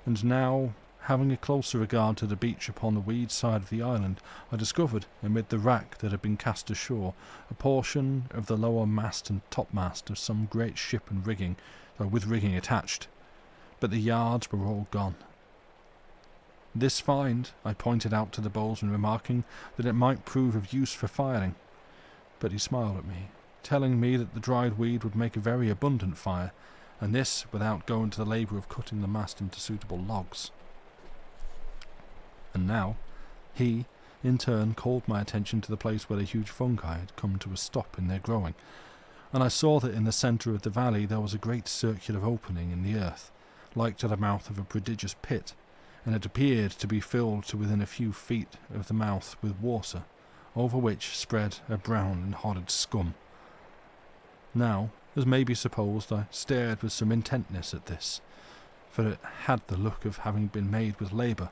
A: And now, having a closer regard to the beach upon the weed side of the island, I discovered, amid the wrack that had been cast ashore, a portion of the lower mast and topmast of some great ship and rigging, though with rigging attached, but the yards were all gone. This find I pointed out to the boatswain, remarking that it might prove of use for firing, but he smiled at me, telling me that the dried weed would make a very abundant fire, and this without going to the labour of cutting the mast into suitable logs. And now, he, in turn, called my attention to the place where the huge fungi had come to a stop in their growing, and I saw that in the centre of the valley there was a great circular opening in the earth, like to the mouth of a prodigious pit, and it appeared to be filled to within a few feet of the mouth with water, over which spread a brown and horrid scum. Now, as may be supposed, I stared with some intentness at this, for it had the look of having been made with labour,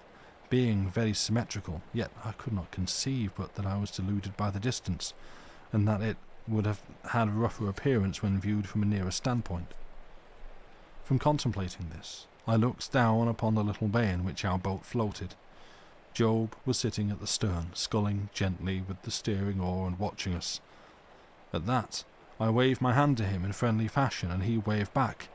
A: being very symmetrical, yet I could not conceive but that I was deluded by the distance, and that it would have had a rougher appearance when viewed from a nearer standpoint. From contemplating this, I looked down upon the little bay in which our boat floated. Job was sitting at the stern, sculling gently with the steering oar and watching us. At that, I waved my hand to him in friendly fashion, and he waved back,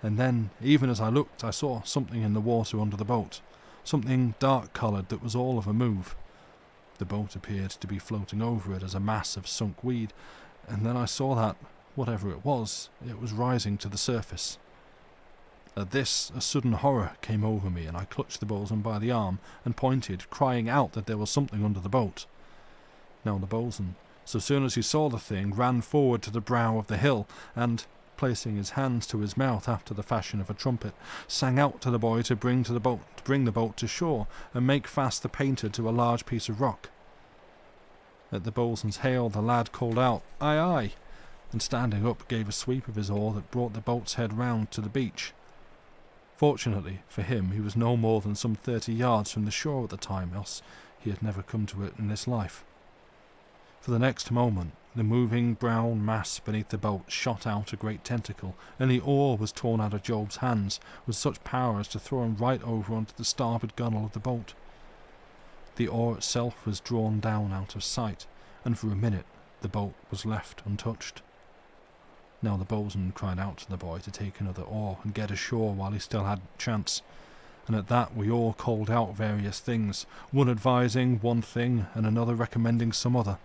A: and then, even as I looked, I saw something in the water under the boat, something dark-coloured that was all of a move. The boat appeared to be floating over it as a mass of sunk weed, and then I saw that, whatever it was rising to the surface. At this, a sudden horror came over me, and I clutched the boatswain by the arm and pointed, crying out that there was something under the boat. Now the boatswain, so soon as he saw the thing, ran forward to the brow of the hill, and, placing his hands to his mouth after the fashion of a trumpet, sang out to the boy to bring the boat to shore, and make fast the painter to a large piece of rock. At the boatswain's hail, the lad called out, "Aye, aye," and standing up gave a sweep of his oar that brought the boat's head round to the beach. Fortunately for him, he was no more than some 30 yards from the shore at the time, else he had never come to it in this life. For the next moment, the moving brown mass beneath the boat shot out a great tentacle, and the oar was torn out of Job's hands with such power as to throw him right over onto the starboard gunwale of the boat. The oar itself was drawn down out of sight, and for a minute the boat was left untouched. Now the boatswain cried out to the boy to take another oar and get ashore while he still had a chance, and at that we all called out various things, one advising one thing and another recommending some other.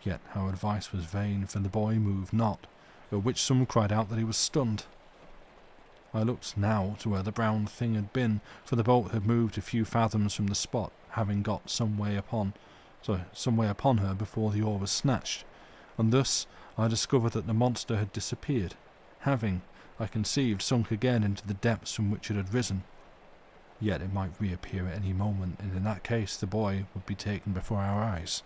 A: Yet our advice was vain, for the boy moved not, at which some cried out that he was stunned. I looked now to where the brown thing had been, for the boat had moved a few fathoms from the spot, having got some way upon her before the oar was snatched, and thus I discovered that the monster had disappeared, having, I conceived, sunk again into the depths from which it had risen. Yet it might reappear at any moment, and in that case the boy would be taken before our eyes.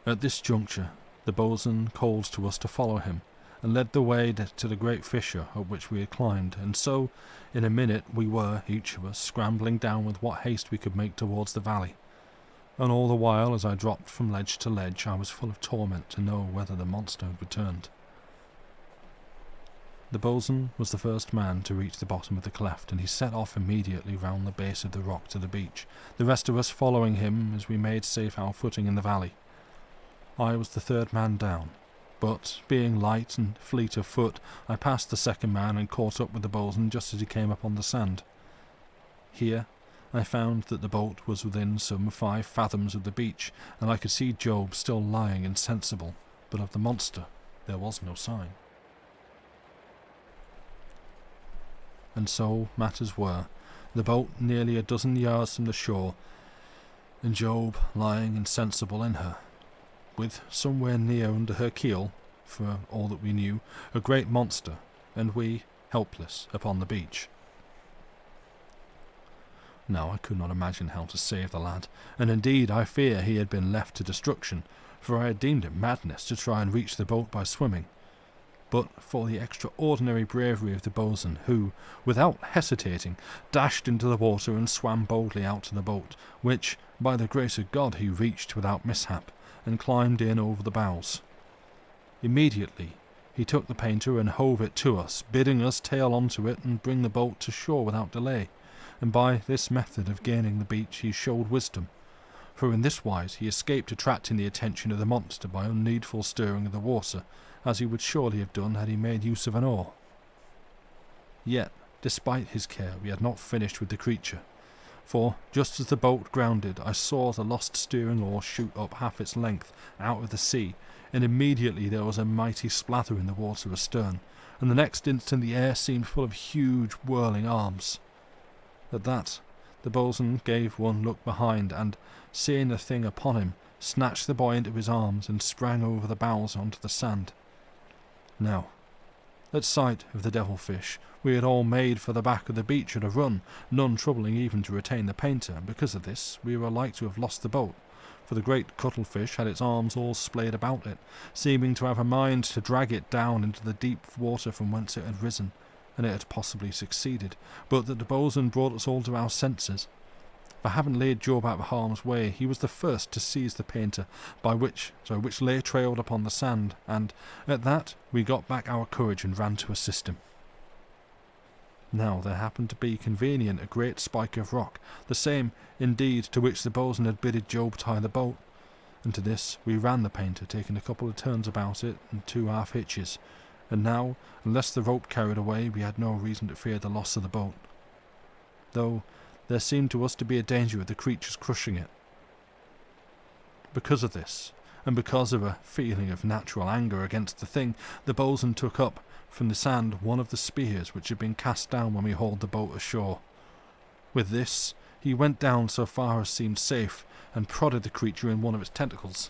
A: At this juncture, the boatswain called to us to follow him, and led the way to the great fissure up which we had climbed, and so, in a minute, we were, each of us, scrambling down with what haste we could make towards the valley. And all the while, as I dropped from ledge to ledge, I was full of torment to know whether the monster had returned. The boatswain was the first man to reach the bottom of the cleft, and he set off immediately round the base of the rock to the beach, the rest of us following him as we made safe our footing in the valley. I was the third man down, but, being light and fleet of foot, I passed the second man and caught up with the boatswain just as he came up on the sand. Here I found that the boat was within some 5 fathoms of the beach, and I could see Job still lying insensible, but of the monster there was no sign. And so matters were, the boat nearly a dozen yards from the shore, and Job lying insensible in her, with somewhere near under her keel, for all that we knew, a great monster, and we helpless upon the beach. Now I could not imagine how to save the lad, and indeed I fear he had been left to destruction, for I had deemed it madness to try and reach the boat by swimming. But for the extraordinary bravery of the boatswain, who, without hesitating, dashed into the water and swam boldly out to the boat, which, by the grace of God, he reached without mishap, and climbed in over the bows. Immediately he took the painter and hove it to us, bidding us tail onto it and bring the boat to shore without delay, and by this method of gaining the beach he showed wisdom, for in this wise he escaped attracting the attention of the monster by unneedful stirring of the water, as he would surely have done had he made use of an oar. Yet, despite his care, we had not finished with the creature, for just as the boat grounded I saw the lost steering oar shoot up half its length out of the sea, and immediately there was a mighty splather in the water astern, and the next instant the air seemed full of huge whirling arms. At that the boatswain gave one look behind, and, seeing the thing upon him, snatched the boy into his arms and sprang over the bows onto the sand. Now, at sight of the devilfish, we had all made for the back of the beach at a run, none troubling even to retain the painter, and because of this we were like to have lost the boat, for the great cuttlefish had its arms all splayed about it, seeming to have a mind to drag it down into the deep water from whence it had risen, and it had possibly succeeded, but that the boatswain brought us all to our senses. For having laid Job out of harm's way, he was the first to seize the painter, which lay trailed upon the sand, and at that we got back our courage and ran to assist him. Now there happened to be convenient a great spike of rock, the same, indeed, to which the boatswain had bidded Job tie the boat, and to this we ran the painter, taking a couple of turns about it and 2 half hitches, and now, unless the rope carried away, we had no reason to fear the loss of the boat, though there seemed to us to be a danger of the creature's crushing it. Because of this, and because of a feeling of natural anger against the thing, the boatswain took up from the sand one of the spears which had been cast down when we hauled the boat ashore. With this he went down so far as seemed safe, and prodded the creature in one of its tentacles,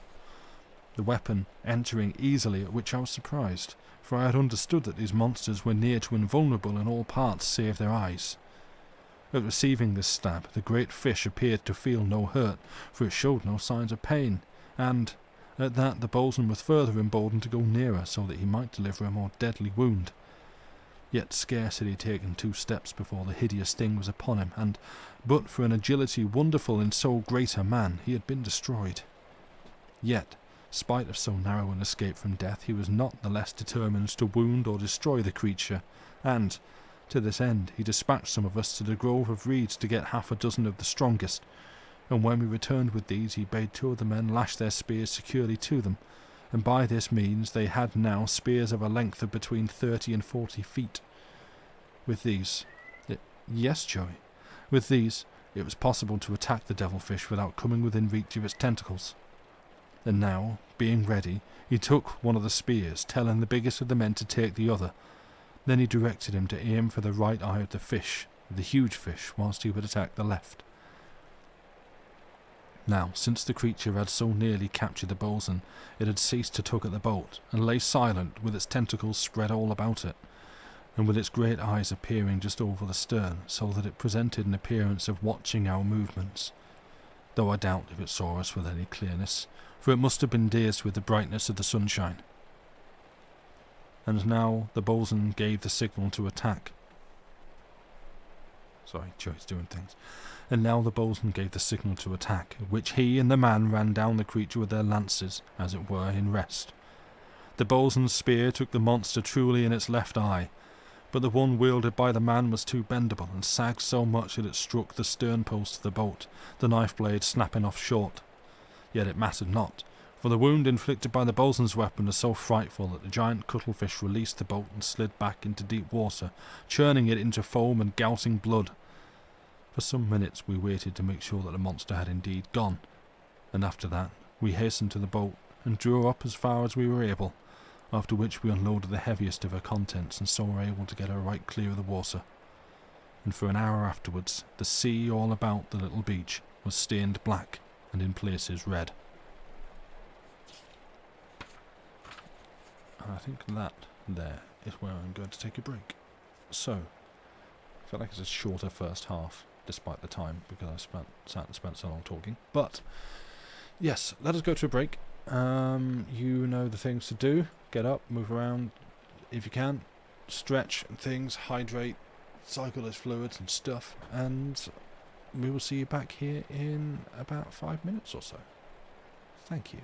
A: the weapon entering easily, at which I was surprised, for I had understood that these monsters were near to invulnerable in all parts save their eyes. At receiving this stab, the great fish appeared to feel no hurt, for it showed no signs of pain, and at that the boatswain was further emboldened to go nearer, so that he might deliver a more deadly wound. Yet scarce had he taken 2 steps before the hideous thing was upon him, and, but for an agility wonderful in so great a man, he had been destroyed. Yet, spite of so narrow an escape from death, he was not the less determined to wound or destroy the creature, and, To this end, he dispatched some of us to the grove of reeds to get half a dozen of the strongest, and when we returned with these, he bade 2 of the men lash their spears securely to them, and by this means they had now spears of a length of between 30 and 40 feet. With these, yes, Joey, with these, it was possible to attack the devilfish without coming within reach of its tentacles. And now, being ready, he took one of the spears, telling the biggest of the men to take the other. Then he directed him to aim for the right eye of the huge fish, whilst he would attack the left. Now, since the creature had so nearly captured the bosun, it had ceased to tug at the boat, and lay silent, with its tentacles spread all about it, and with its great eyes appearing just over the stern, so that it presented an appearance of watching our movements, though I doubt if it saw us with any clearness, for it must have been dazed with the brightness of the sunshine. And now the bosun gave the signal to attack. Sorry, Joey's doing things. And now the bosun gave the signal to attack, at which he and the man ran down the creature with their lances, as it were, in rest. The bosun's spear took the monster truly in its left eye, but the one wielded by the man was too bendable, and sagged so much that it struck the stern post of the boat, the knife blade snapping off short. Yet it mattered not, for the wound inflicted by the bosun's weapon was so frightful that the giant cuttlefish released the boat and slid back into deep water, churning it into foam and gouting blood. For some minutes we waited to make sure that the monster had indeed gone, and after that we hastened to the boat and drew up as far as we were able, after which we unloaded the heaviest of her contents and so were able to get her right clear of the water. And for an hour afterwards the sea all about the little beach was stained black and in places red. And I think that there is where I'm going to take a break. So, I feel like it's a shorter first half, despite the time, because I sat and spent so long talking. But, yes, let us go to a break. You know the things to do. Get up, move around if you can, stretch and things, hydrate, cycle those fluids and stuff, and we will see you back here in about 5 minutes or so. Thank you.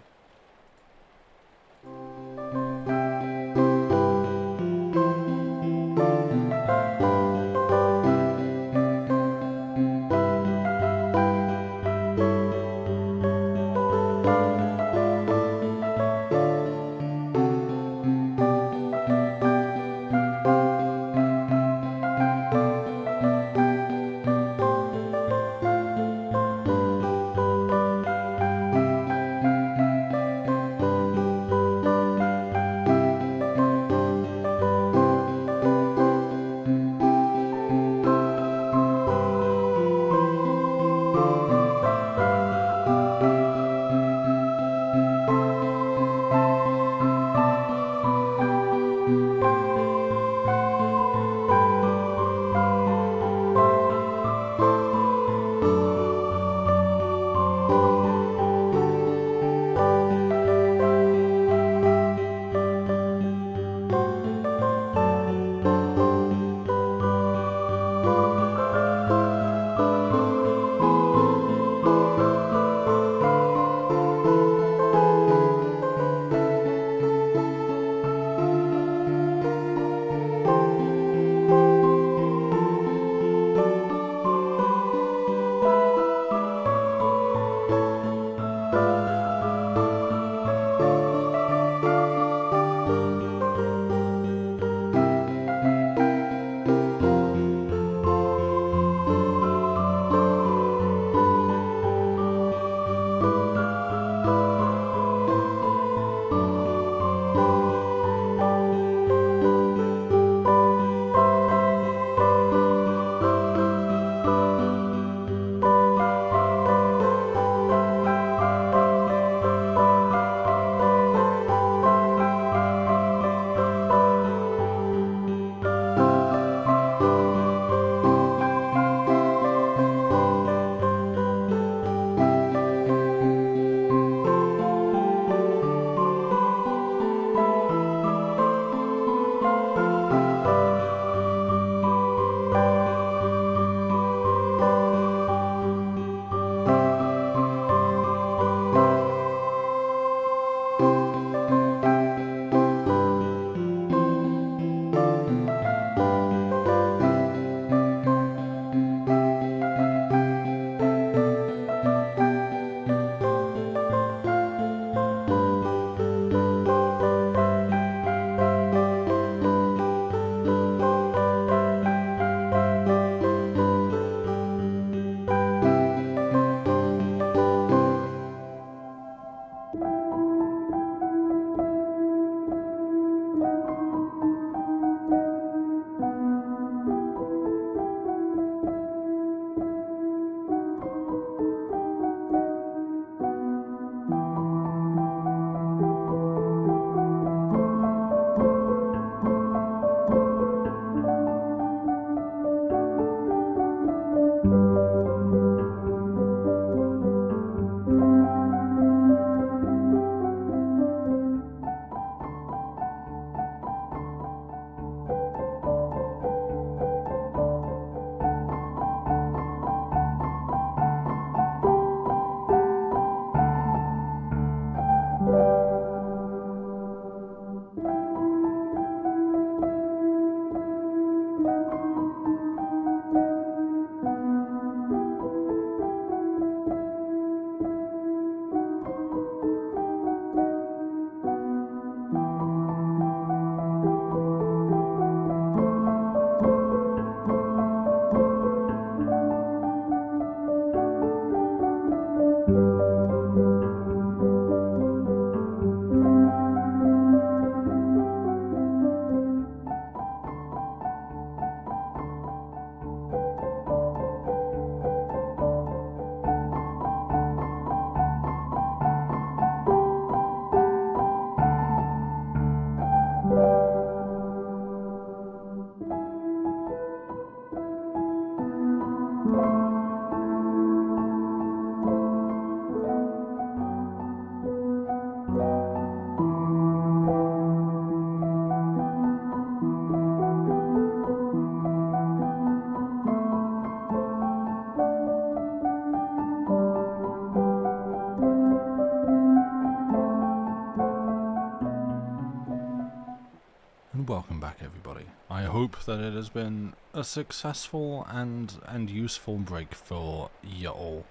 A: And welcome back, everybody. I hope that it has been a successful and useful break for you all.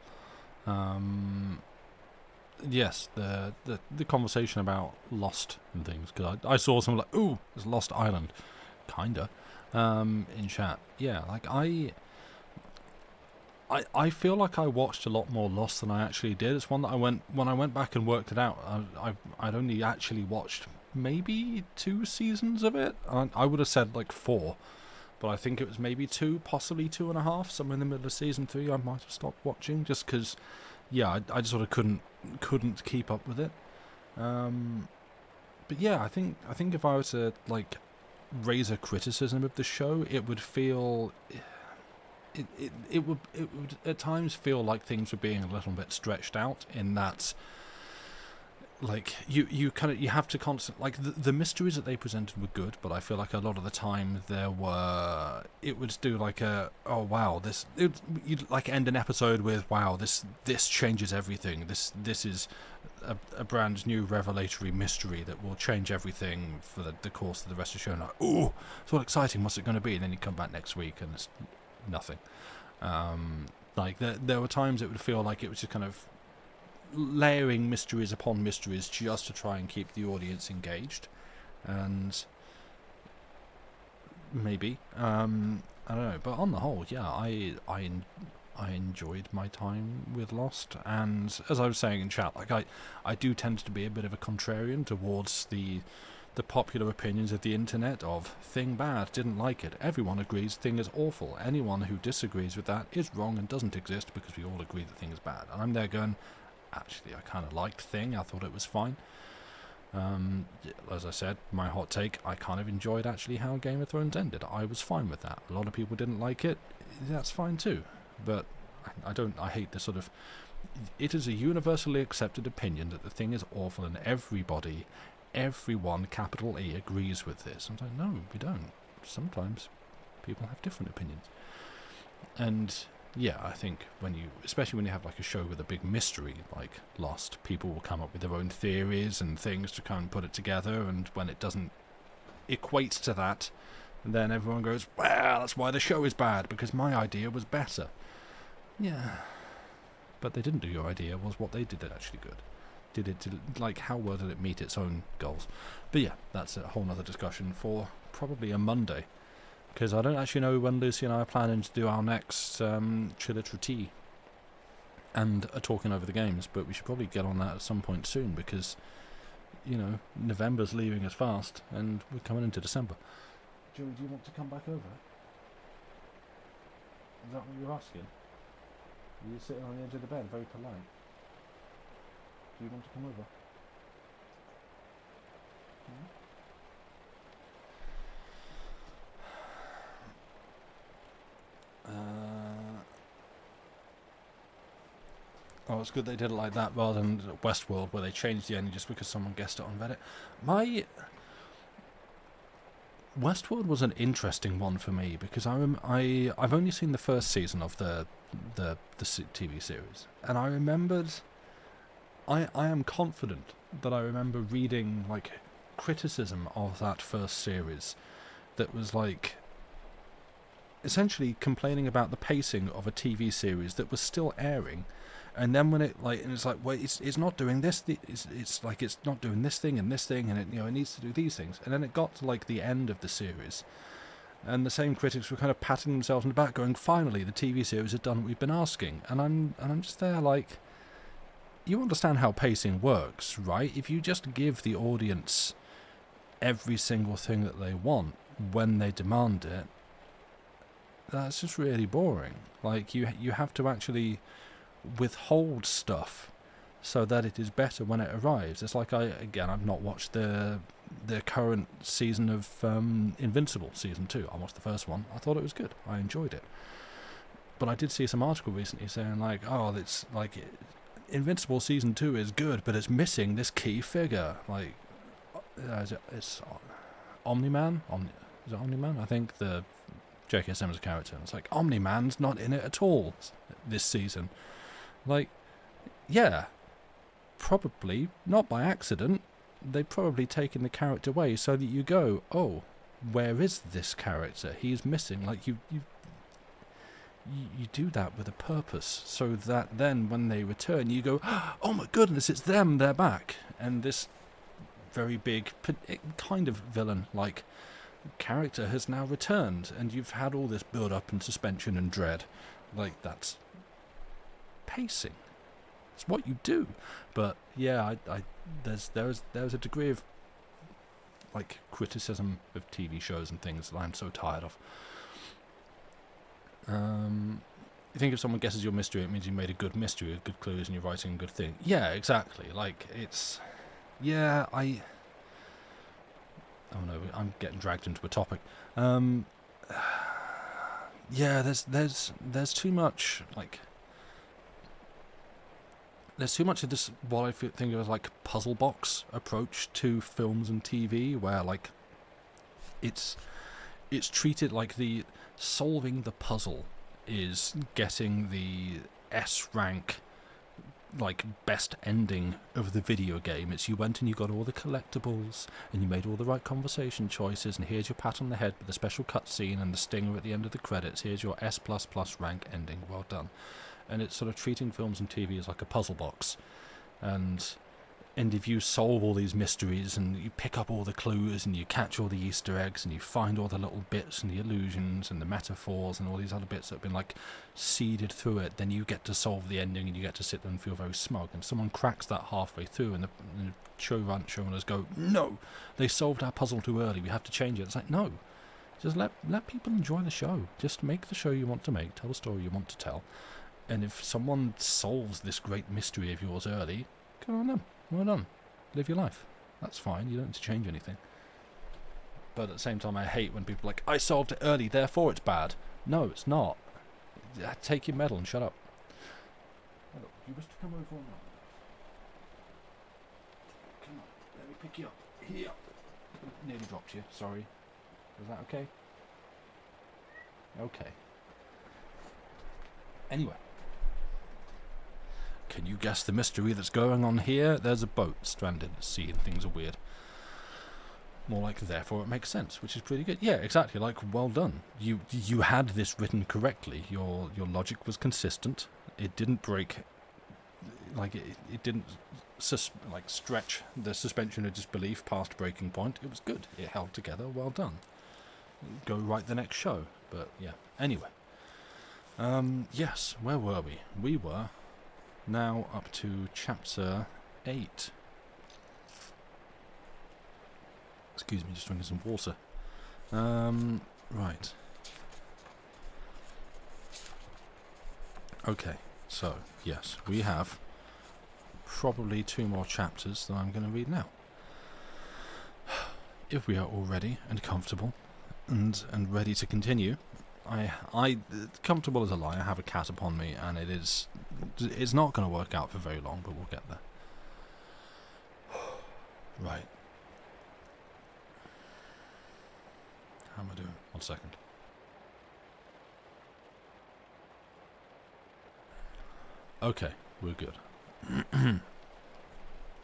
A: Yes, the conversation about Lost and things, because I saw some like, ooh, it's Lost Island, kinda, in chat. Yeah, like I feel like I watched a lot more Lost than I actually did. It's one that when I went back and worked it out, I'd only actually watched maybe 2 seasons of it. I would have said like 4, but I think it was maybe 2, possibly 2.5. Somewhere in the middle of season 3, I might have stopped watching just because, yeah, I just sort of couldn't keep up with it. But yeah, I think if I were to like raise a criticism of the show, it would feel. It would at times feel like things were being a little bit stretched out, in that like you have to like the mysteries that they presented were good, but I feel like a lot of the time it would do like oh wow, you'd like end an episode with, wow, this changes everything, this is a brand new revelatory mystery that will change everything for the course of the rest of the show. And like, ooh, it's all exciting, what's it going to be? And then you come back next week and it's nothing. Like there were times it would feel like it was just kind of layering mysteries upon mysteries just to try and keep the audience engaged. And maybe I don't know, but on the whole, yeah, I enjoyed my time with Lost. And as I was saying in chat, like I do tend to be a bit of a contrarian towards the popular opinions of the internet of Thing bad, didn't like it, everyone agrees Thing is awful, anyone who disagrees with that is wrong and doesn't exist because we all agree that Thing is bad. And I'm there going, actually I kind of liked Thing, I thought it was fine. As I said, my hot take, I kind of enjoyed actually how Game of Thrones ended. I was fine with that. A lot of people didn't like it, that's fine too, but I hate the sort of, it is a universally accepted opinion that the Thing is awful and everyone, capital E, agrees with this. I'm like, no, we don't. Sometimes people have different opinions. And yeah, I think especially when you have like a show with a big mystery like Lost, people will come up with their own theories and things to kind of put it together, and when it doesn't equate to that, then everyone goes, well, that's why the show is bad, because my idea was better. Yeah. But they didn't do your idea, was what they did actually good. Like, how well did it meet its own goals? But yeah, that's a whole nother discussion for probably a Monday, because I don't actually know when Lucy and I are planning to do our next Chillitra tea and are talking over the games, but we should probably get on that at some point soon, because, you know, November's leaving us fast and we're coming into December. Joey, do you want to come back over? Is that what you're asking? You're sitting on the edge of the bed, very polite. Do you want to come over? Oh, it's good they did it like that rather than Westworld, where they changed the ending just because someone guessed it on Reddit. Westworld was an interesting one for me, because I've only seen the first season of the TV series, and I remembered. I am confident that I remember reading like criticism of that first series that was like essentially complaining about the pacing of a TV series that was still airing, and then when it's like, well, it's not doing this, it's like it's not doing this thing and this thing, and it needs to do these things, and then it got to like the end of the series, and the same critics were kind of patting themselves on the back, going, finally the TV series had done what we've been asking, and I'm just there like, you understand how pacing works, right? If you just give the audience every single thing that they want when they demand it, that's just really boring. Like, you have to actually withhold stuff so that it is better when it arrives. It's like, I've not watched the current season of Invincible, season 2. I watched the first one. I thought it was good. I enjoyed it. But I did see some article recently saying like, oh, it's like Invincible season 2 is good, but it's missing this key figure. Like, it's Omni-Man? Is it Omni-Man? I think the J.K. Simmons character. It's like, Omni-Man's not in it at all this season. Like, yeah, probably not by accident. They've probably taken the character away so that you go, oh, where is this character? He is missing. Like, you do that with a purpose, so that then when they return, you go, oh my goodness, it's them, they're back. And this very big, kind of villain-like character has now returned, and you've had all this build-up and suspension and dread. Like, that's pacing. It's what you do. But yeah, there's a degree of like criticism of TV shows and things that I'm so tired of. You think if someone guesses your mystery, it means you made a good mystery with good clues and you're writing a good thing. Yeah, exactly. Like, it's... Yeah, oh no, I'm getting dragged into a topic. Yeah, there's too much, like... There's too much of this, what I think of as, like, puzzle box approach to films and TV, where, like, it's treated like the... Solving the puzzle is getting the S rank, like, best ending of the video game. It's you went and you got all the collectibles and you made all the right conversation choices, and here's your pat on the head with the special cutscene and the stinger at the end of the credits. Here's your S++ rank ending. Well done. And it's sort of treating films and TV as like a puzzle box. And if you solve all these mysteries and you pick up all the clues and you catch all the Easter eggs and you find all the little bits and the illusions and the metaphors and all these other bits that have been like seeded through it, then you get to solve the ending and you get to sit there and feel very smug. And someone cracks that halfway through and the showrunners go, no, they solved our puzzle too early, we have to change it. It's like, no, just let people enjoy the show. Just make the show you want to make, tell the story you want to tell. And if someone solves this great mystery of yours early, go on them. Well done. Live your life. That's fine. You don't need to change anything. But at the same time, I hate when people are like, I solved it early, therefore it's bad. No, it's not. Take your medal and shut up. Hello, do you wish to come over or not? Come on, let me pick you up. Here. Nearly dropped you, sorry. Is that okay? Okay. Anyway. Can you guess the mystery that's going on here? There's a boat stranded at sea and things are weird. More like, therefore it makes sense, which is pretty good. Yeah, exactly, like, well done. You had this written correctly. Your logic was consistent. It didn't break, like, it didn't stretch the suspension of disbelief past breaking point. It was good. It held together. Well done. Go write the next show. But, yeah. Anyway. Yes, where were we? We were... now up to chapter 8. Excuse me, just drinking some water. Right. Okay, so, yes, we have probably 2 more chapters that I'm going to read now. If we are all ready and comfortable and ready to continue... I comfortable as a lie. I have a cat upon me, and it's not going to work out for very long, but we'll get there. Right. How am I doing? 1 second. Okay, we're good.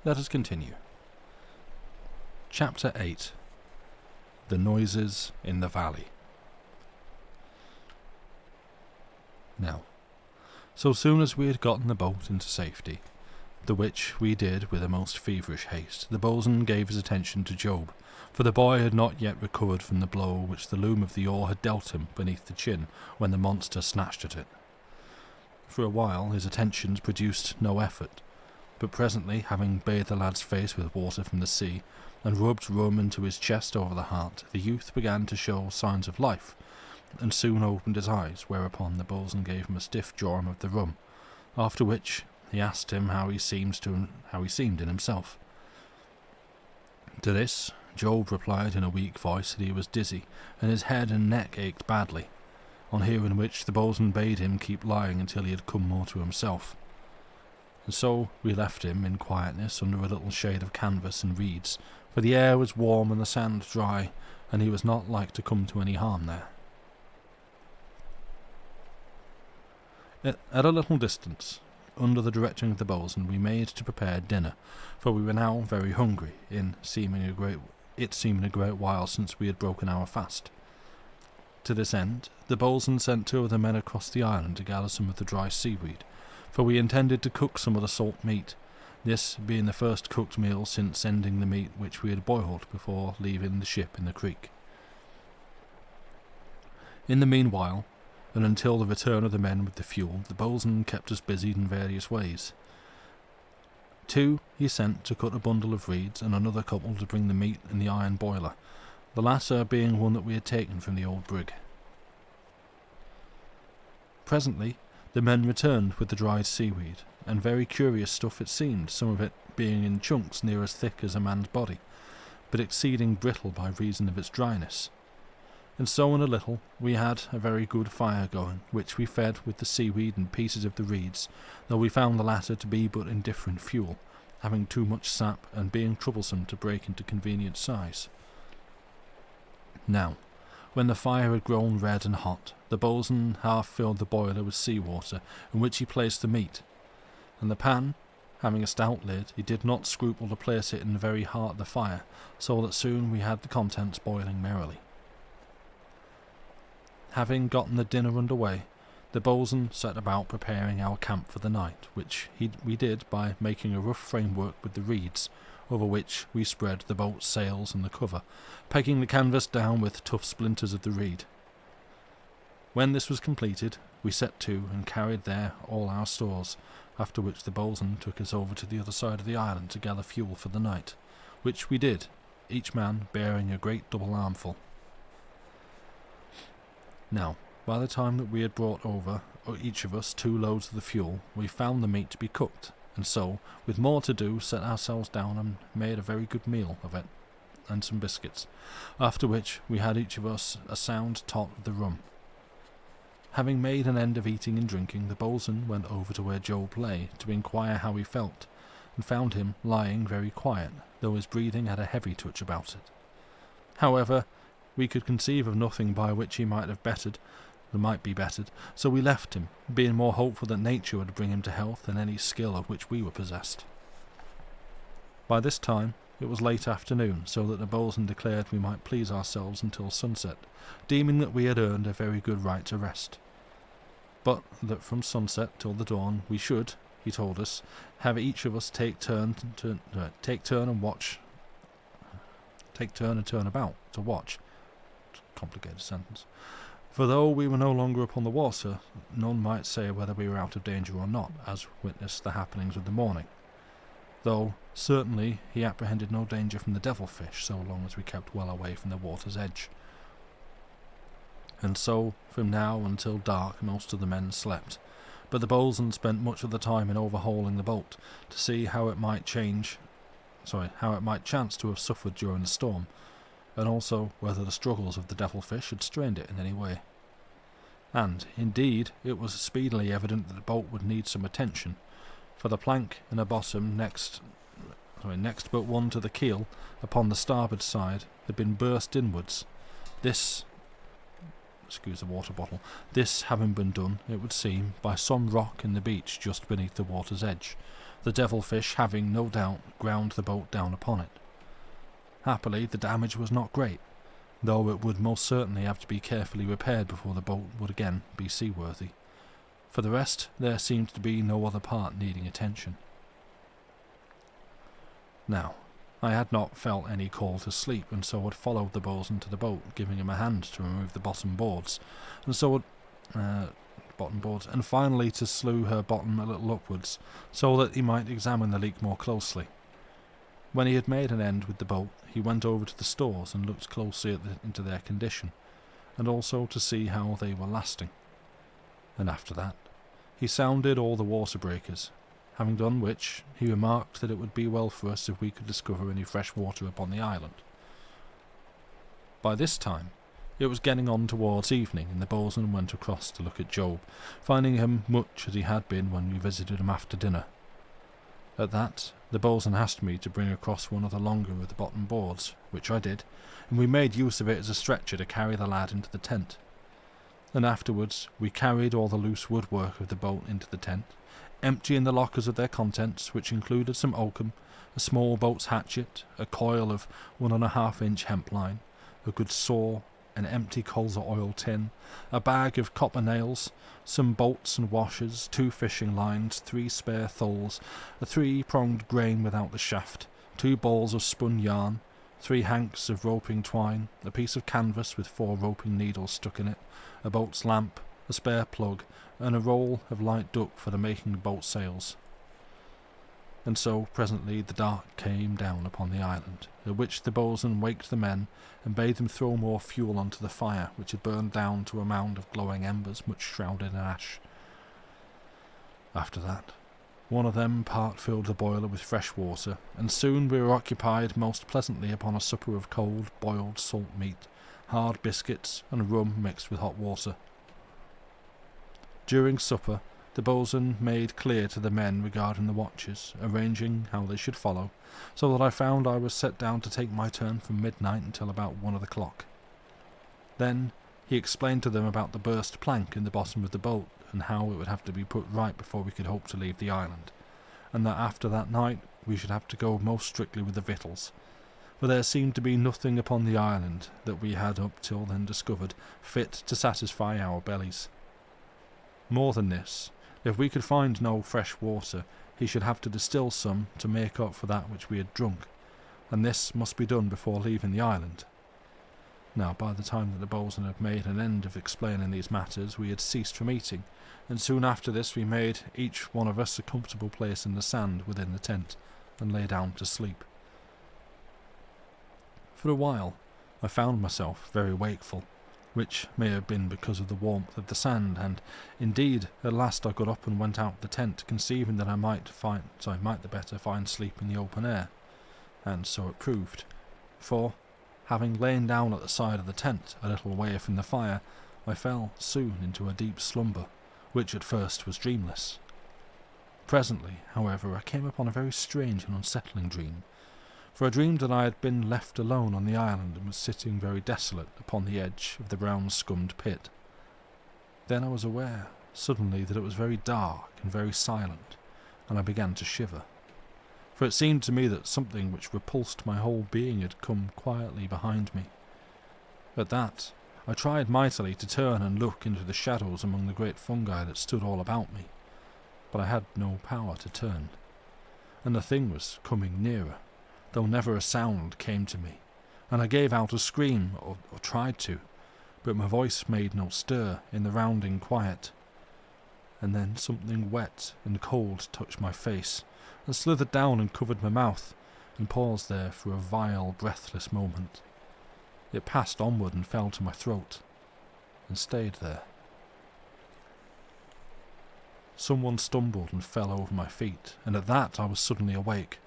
A: Let us continue. Chapter 8. The Noises in the Valley. Now, so soon as we had gotten the boat into safety, the which we did with a most feverish haste, the boatswain gave his attention to Job, for the boy had not yet recovered from the blow which the loom of the oar had dealt him beneath the chin when the monster snatched at it. For a while his attentions produced no effort, but presently, having bathed the lad's face with water from the sea, and rubbed rum into his chest over the heart, the youth began to show signs of life, and soon opened his eyes, whereupon the boatswain gave him a stiff dram of the rum, after which he asked him how he seemed in himself. To this, Job replied in a weak voice that he was dizzy, and his head and neck ached badly, on hearing which the boatswain bade him keep lying until he had come more to himself. And so we left him in quietness under a little shade of canvas and reeds, for the air was warm and the sand dry, and he was not like to come to any harm there. At a little distance, under the direction of the boatswain, we made to prepare dinner, for we were now very hungry, it seeming a it seeming a great while since we had broken our fast. To this end, the boatswain sent 2 of the men across the island to gather some of the dry seaweed, for we intended to cook some of the salt meat, this being the first cooked meal since ending the meat which we had boiled before leaving the ship in the creek. In the meanwhile, and until the return of the men with the fuel, the boatswain kept us busied in various ways. 2 he sent to cut a bundle of reeds, and another couple to bring the meat in the iron boiler, the latter being one that we had taken from the old brig. Presently, the men returned with the dried seaweed, and very curious stuff it seemed, some of it being in chunks near as thick as a man's body, but exceeding brittle by reason of its dryness. And so in a little we had a very good fire going, which we fed with the seaweed and pieces of the reeds, though we found the latter to be but indifferent fuel, having too much sap and being troublesome to break into convenient size. Now, when the fire had grown red and hot, the boatswain half filled the boiler with sea water, in which he placed the meat, and the pan, having a stout lid, he did not scruple to place it in the very heart of the fire, so that soon we had the contents boiling merrily. Having gotten the dinner under way, the boatswain set about preparing our camp for the night, which we did by making a rough framework with the reeds, over which we spread the boat's sails and the cover, pegging the canvas down with tough splinters of the reed. When this was completed, we set to and carried there all our stores, after which the boatswain took us over to the other side of the island to gather fuel for the night, which we did, each man bearing a great double armful. Now, by the time that we had brought over, each of us, 2 loads of the fuel, we found the meat to be cooked, and so, with more to do, set ourselves down and made a very good meal of it, and some biscuits, after which we had each of us a sound tot of the rum. Having made an end of eating and drinking, the boatswain went over to where Job lay to inquire how he felt, and found him lying very quiet, though his breathing had a heavy touch about it. However, we could conceive of nothing by which he might be bettered, so we left him, being more hopeful that nature would bring him to health than any skill of which we were possessed. By this time it was late afternoon, so that the boatswain declared we might please ourselves until sunset, deeming that we had earned a very good right to rest, but that from sunset till the dawn we should, he told us, have each of us take turn and turn about to watch. Complicated sentence. For though we were no longer upon the water, none might say whether we were out of danger or not, as witnessed the happenings of the morning. Though certainly he apprehended no danger from the devilfish, so long as we kept well away from the water's edge. And so, from now until dark, most of the men slept, but the boatswain spent much of the time in overhauling the boat to see how it might chance to have suffered during the storm, and also whether the struggles of the devilfish had strained it in any way. And, indeed, it was speedily evident that the boat would need some attention, for the plank in the bottom next but one to the keel, upon the starboard side, had been burst inwards. This having been done, it would seem, by some rock in the beach just beneath the water's edge, the devilfish having, no doubt, ground the boat down upon it. Happily, the damage was not great, though it would most certainly have to be carefully repaired before the boat would again be seaworthy. For the rest, there seemed to be no other part needing attention. Now, I had not felt any call to sleep, and so had followed the boatswain to the boat, giving him a hand to remove the bottom boards, and finally to slew her bottom a little upwards, so that he might examine the leak more closely. When he had made an end with the boat, he went over to the stores and looked closely into their condition, and also to see how they were lasting. And after that, he sounded all the water breakers, having done which, he remarked that it would be well for us if we could discover any fresh water upon the island. By this time, it was getting on towards evening, and the boatswain went across to look at Job, finding him much as he had been when we visited him after dinner. At that, the boatswain asked me to bring across one of the longer of the bottom boards, which I did, and we made use of it as a stretcher to carry the lad into the tent. And afterwards we carried all the loose woodwork of the boat into the tent, emptying the lockers of their contents, which included some oakum, a small boat's hatchet, a coil of 1.5-inch hemp line, a good saw, an empty colza oil tin, a bag of copper nails, some bolts and washers, 2 fishing lines, 3 spare tholes, a 3-pronged grain without the shaft, 2 balls of spun yarn, 3 hanks of roping twine, a piece of canvas with 4 roping needles stuck in it, a boat's lamp, a spare plug, and a roll of light duck for the making of boat sails. And so presently the dark came down upon the island, at which the boatswain waked the men and bade them throw more fuel onto the fire, which had burned down to a mound of glowing embers much shrouded in ash. After that, one of them part-filled the boiler with fresh water, and soon we were occupied most pleasantly upon a supper of cold, boiled salt meat, hard biscuits, and rum mixed with hot water. During supper, the boatswain made clear to the men regarding the watches, arranging how they should follow, so that I found I was set down to take my turn from midnight until about 1 o'clock. Then he explained to them about the burst plank in the bottom of the boat, and how it would have to be put right before we could hope to leave the island, and that after that night we should have to go most strictly with the victuals, for there seemed to be nothing upon the island that we had up till then discovered fit to satisfy our bellies. More than this, if we could find no fresh water, he should have to distill some to make up for that which we had drunk, and this must be done before leaving the island. Now, by the time that the boatswain had made an end of explaining these matters, we had ceased from eating, and soon after this we made each one of us a comfortable place in the sand within the tent, and lay down to sleep. For a while I found myself very wakeful, which may have been because of the warmth of the sand, and indeed at last I got up and went out of the tent, conceiving that I might the better find sleep in the open air, and so it proved, for, having lain down at the side of the tent a little way from the fire, I fell soon into a deep slumber, which at first was dreamless. Presently, however, I came upon a very strange and unsettling dream, for I dreamed that I had been left alone on the island and was sitting very desolate upon the edge of the brown-scummed pit. Then I was aware, suddenly, that it was very dark and very silent, and I began to shiver, for it seemed to me that something which repulsed my whole being had come quietly behind me. At that, I tried mightily to turn and look into the shadows among the great fungi that stood all about me, but I had no power to turn, and the thing was coming nearer, though never a sound came to me, and I gave out a scream, or tried to, but my voice made no stir in the rounding quiet. And then something wet and cold touched my face, and slithered down and covered my mouth, and paused there for a vile, breathless moment. It passed onward and fell to my throat, and stayed there. Someone stumbled and fell over my feet, and at that I was suddenly awake.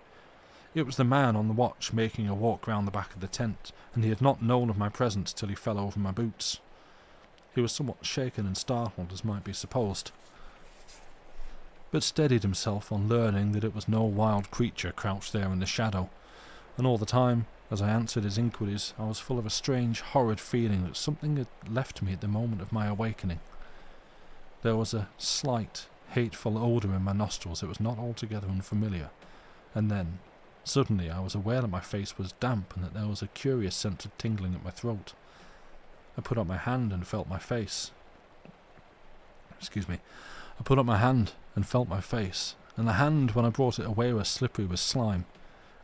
A: It was the man on the watch making a walk round the back of the tent, and he had not known of my presence till he fell over my boots. He was somewhat shaken and startled, as might be supposed, but steadied himself on learning that it was no wild creature crouched there in the shadow, and all the time, as I answered his inquiries, I was full of a strange, horrid feeling that something had left me at the moment of my awakening. There was a slight, hateful odour in my nostrils that was not altogether unfamiliar, and then, suddenly I was aware that my face was damp and that there was a curious sense of tingling at my throat. I put up my hand and felt my face. I put up my hand and felt my face, and the hand, when I brought it away, was slippery with slime,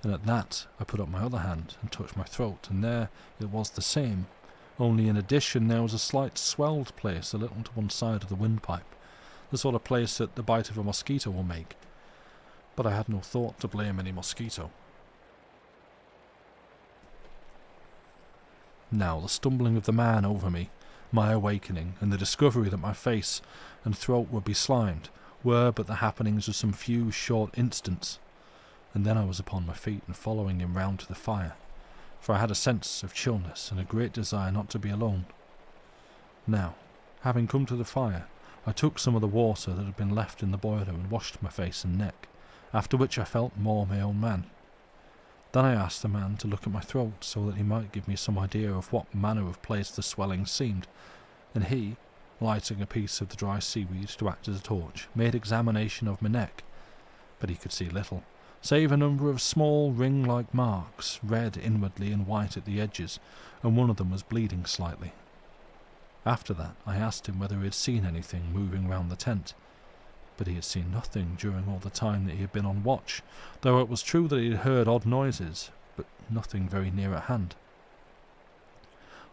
A: and at that I put up my other hand and touched my throat, and there it was the same, only in addition there was a slight swelled place a little to one side of the windpipe, the sort of place that the bite of a mosquito will make. But I had no thought to blame any mosquito. Now the stumbling of the man over me, my awakening, and the discovery that my face and throat would be slimed, were but the happenings of some few short instants, and then I was upon my feet and following him round to the fire, for I had a sense of chillness and a great desire not to be alone. Now, having come to the fire, I took some of the water that had been left in the boiler and washed my face and neck, after which I felt more my own man. Then I asked the man to look at my throat, so that he might give me some idea of what manner of place the swelling seemed, and he, lighting a piece of the dry seaweed to act as a torch, made examination of my neck, but he could see little, save a number of small ring-like marks, red inwardly and white at the edges, and one of them was bleeding slightly. After that, I asked him whether he had seen anything moving round the tent, but he had seen nothing during all the time that he had been on watch, though it was true that he had heard odd noises, but nothing very near at hand.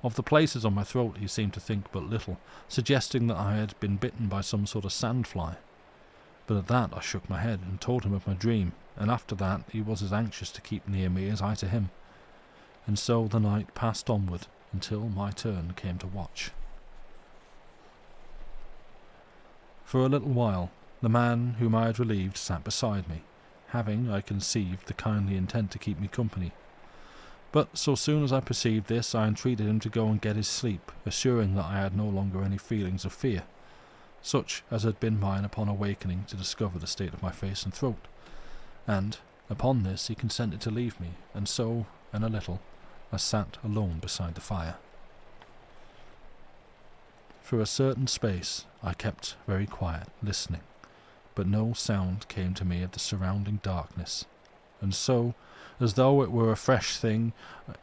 A: Of the places on my throat he seemed to think but little, suggesting that I had been bitten by some sort of sandfly. But at that I shook my head and told him of my dream, and after that he was as anxious to keep near me as I to him. And so the night passed onward until my turn came to watch. For a little while the man whom I had relieved sat beside me, having, I conceived, the kindly intent to keep me company. But so soon as I perceived this, I entreated him to go and get his sleep, assuring that I had no longer any feelings of fear, such as had been mine upon awakening to discover the state of my face and throat. And, upon this, he consented to leave me, and so, in a little, I sat alone beside the fire. For a certain space I kept very quiet, listening, but no sound came to me of the surrounding darkness, and so, as though it were a fresh thing,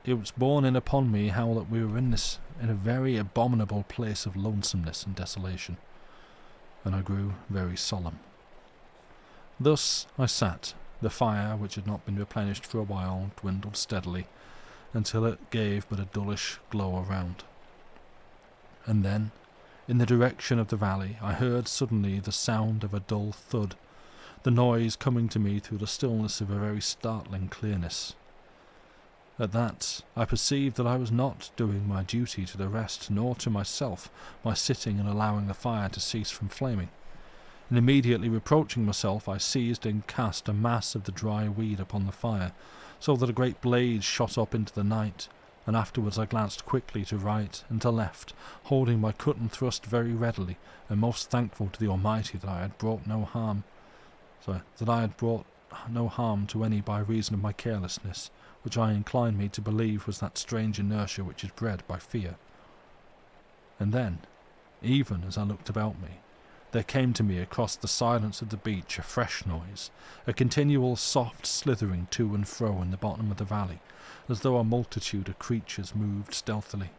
A: it was borne in upon me how that we were in a very abominable place of lonesomeness and desolation, and I grew very solemn. Thus I sat. The fire, which had not been replenished for a while, dwindled steadily, until it gave but a dullish glow around. And then, in the direction of the valley, I heard suddenly the sound of a dull thud, the noise coming to me through the stillness of a very startling clearness. At that, I perceived that I was not doing my duty to the rest, nor to myself, by sitting and allowing the fire to cease from flaming. And immediately reproaching myself, I seized and cast a mass of the dry weed upon the fire, so that a great blaze shot up into the night, and afterwards I glanced quickly to right and to left, holding my cut and thrust very readily, and most thankful to the Almighty that I had brought no harm to any by reason of my carelessness, which I incline me to believe was that strange inertia which is bred by fear. And then, even as I looked about me, there came to me across the silence of the beach a fresh noise, a continual soft slithering to and fro in the bottom of the valley, as though a multitude of creatures moved stealthily.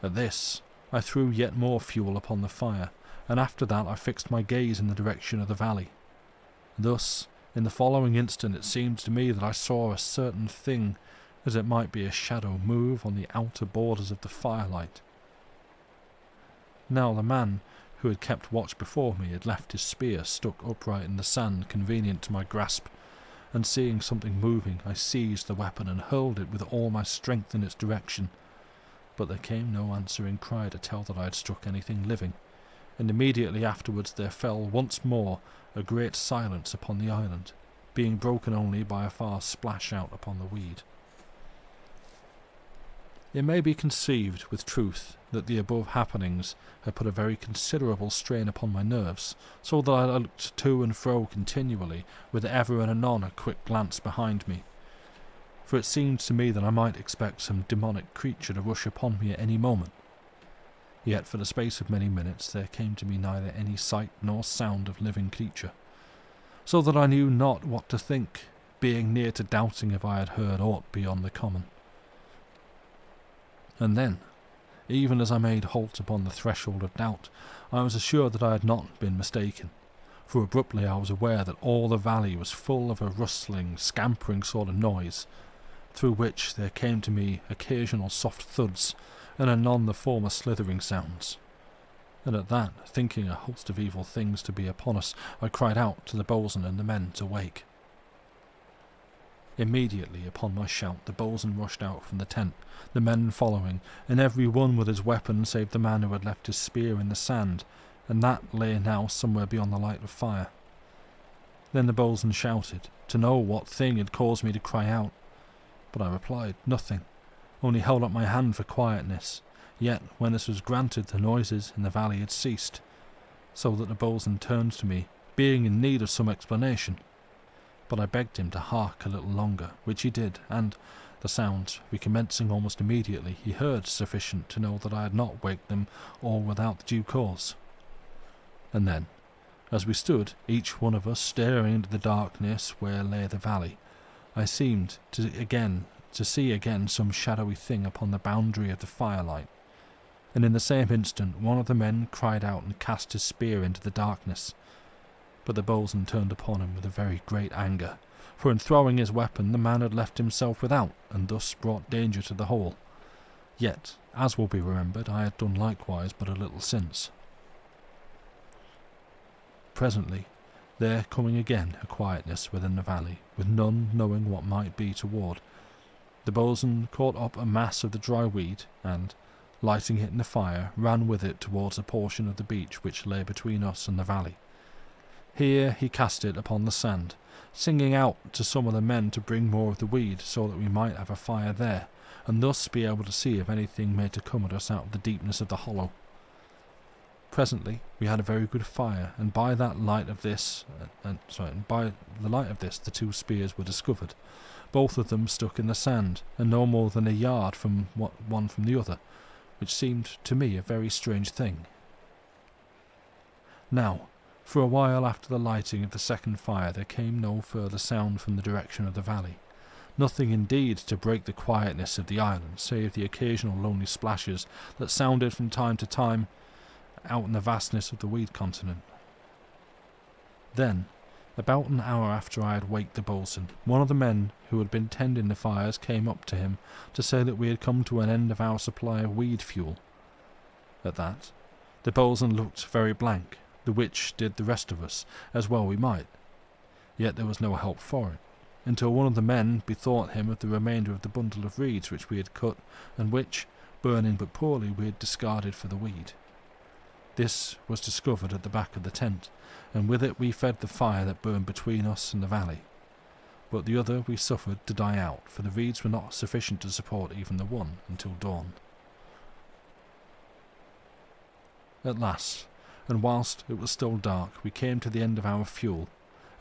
A: At this, I threw yet more fuel upon the fire, and after that I fixed my gaze in the direction of the valley. Thus, in the following instant it seemed to me that I saw a certain thing, as it might be a shadow, move on the outer borders of the firelight. Now the man who had kept watch before me had left his spear stuck upright in the sand convenient to my grasp, and seeing something moving, I seized the weapon and hurled it with all my strength in its direction. But there came no answering cry to tell that I had struck anything living, and immediately afterwards there fell once more a great silence upon the island, being broken only by a far splash out upon the weed. It may be conceived with truth that the above happenings had put a very considerable strain upon my nerves, so that I looked to and fro continually, with ever and anon a quick glance behind me. For it seemed to me that I might expect some demonic creature to rush upon me at any moment. Yet for the space of many minutes there came to me neither any sight nor sound of living creature, so that I knew not what to think, being near to doubting if I had heard aught beyond the common. And then, even as I made halt upon the threshold of doubt, I was assured that I had not been mistaken, for abruptly I was aware that all the valley was full of a rustling, scampering sort of noise, through which there came to me occasional soft thuds, and anon the former slithering sounds. And at that, thinking a host of evil things to be upon us, I cried out to the boatswain and the men to wake. Immediately upon my shout the boatswain rushed out from the tent, the men following, and every one with his weapon save the man who had left his spear in the sand, and that lay now somewhere beyond the light of fire. Then the boatswain shouted, to know what thing had caused me to cry out, but I replied nothing, only held up my hand for quietness. Yet when this was granted, the noises in the valley had ceased, so that the boatswain turned to me, being in need of some explanation. But I begged him to hark a little longer, which he did, and, the sounds recommencing almost immediately, he heard sufficient to know that I had not waked them all without due cause. And then, As we stood, each one of us staring into the darkness where lay the valley, I seemed to see again some shadowy thing upon the boundary of the firelight, and in the same instant one of the men cried out and cast his spear into the darkness. But the boatswain turned upon him with a very great anger, for in throwing his weapon the man had left himself without, and thus brought danger to the whole. Yet, as will be remembered, I had done likewise but a little since. Presently, there coming again a quietness within the valley, with none knowing what might be toward, the boatswain caught up a mass of the dry weed, and, lighting it in the fire, ran with it towards a portion of the beach which lay between us and the valley. Here he cast it upon the sand, singing out to some of the men to bring more of the weed, so that we might have a fire there, and thus be able to see if anything made to come at us out of the deepness of the hollow. Presently we had a very good fire, and by the light of this the two spears were discovered, both of them stuck in the sand, and no more than a yard from one from the other, which seemed to me a very strange thing. Now, for a while after the lighting of the second fire there came no further sound from the direction of the valley, nothing indeed to break the quietness of the island, save the occasional lonely splashes that sounded from time to time out in the vastness of the weed continent. Then, about an hour after I had waked the boatswain, one of the men who had been tending the fires came up to him to say that we had come to an end of our supply of weed fuel. At that, the boatswain looked very blank, the which did the rest of us, as well we might. Yet there was no help for it, until one of the men bethought him of the remainder of the bundle of reeds which we had cut, and which, burning but poorly, we had discarded for the weed. This was discovered at the back of the tent, and with it we fed the fire that burned between us and the valley. But the other we suffered to die out, for the reeds were not sufficient to support even the one until dawn. At last, and whilst it was still dark, we came to the end of our fuel,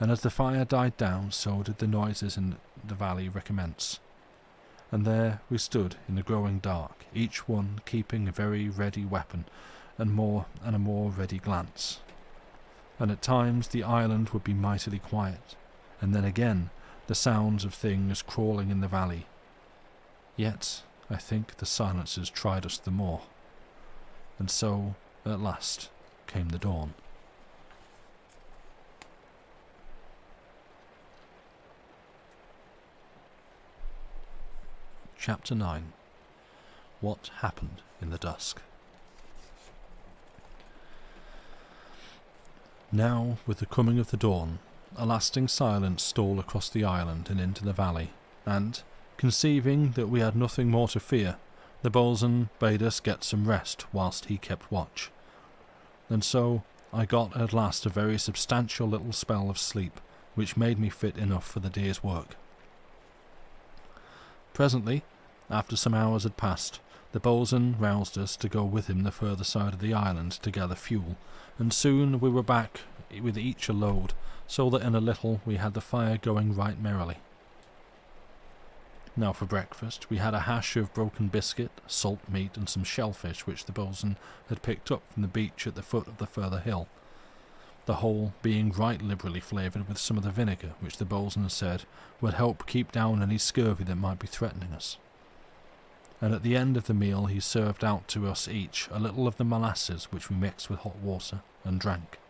A: and as the fire died down, so did the noises in the valley recommence. And there we stood in the growing dark, each one keeping a very ready weapon, and a more ready glance. And at times the island would be mightily quiet, and then again the sounds of things crawling in the valley. Yet I think the silences tried us the more, and so at last came the dawn. Chapter 9. What happened in the dusk? Now, with the coming of the dawn, a lasting silence stole across the island and into the valley, and, conceiving that we had nothing more to fear, the boatswain bade us get some rest whilst he kept watch. And so I got at last a very substantial little spell of sleep, which made me fit enough for the day's work. Presently, after some hours had passed, the boatswain roused us to go with him the further side of the island to gather fuel, and soon we were back with each a load, so that in a little we had the fire going right merrily. Now for breakfast we had a hash of broken biscuit, salt meat, and some shellfish which the boatswain had picked up from the beach at the foot of the further hill, the whole being right liberally flavoured with some of the vinegar which the boatswain said would help keep down any scurvy that might be threatening us. And at the end of the meal he served out to us each a little of the molasses which we mixed with hot water and drank.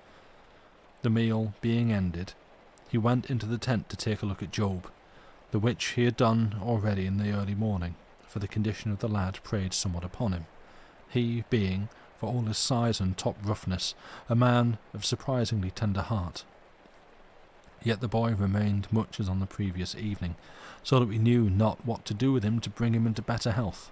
A: The meal being ended, he went into the tent to take a look at Job, the which he had done already in the early morning, for the condition of the lad preyed somewhat upon him, he being, for all his size and top roughness, a man of surprisingly tender heart. Yet the boy remained much as on the previous evening, so that we knew not what to do with him to bring him into better health.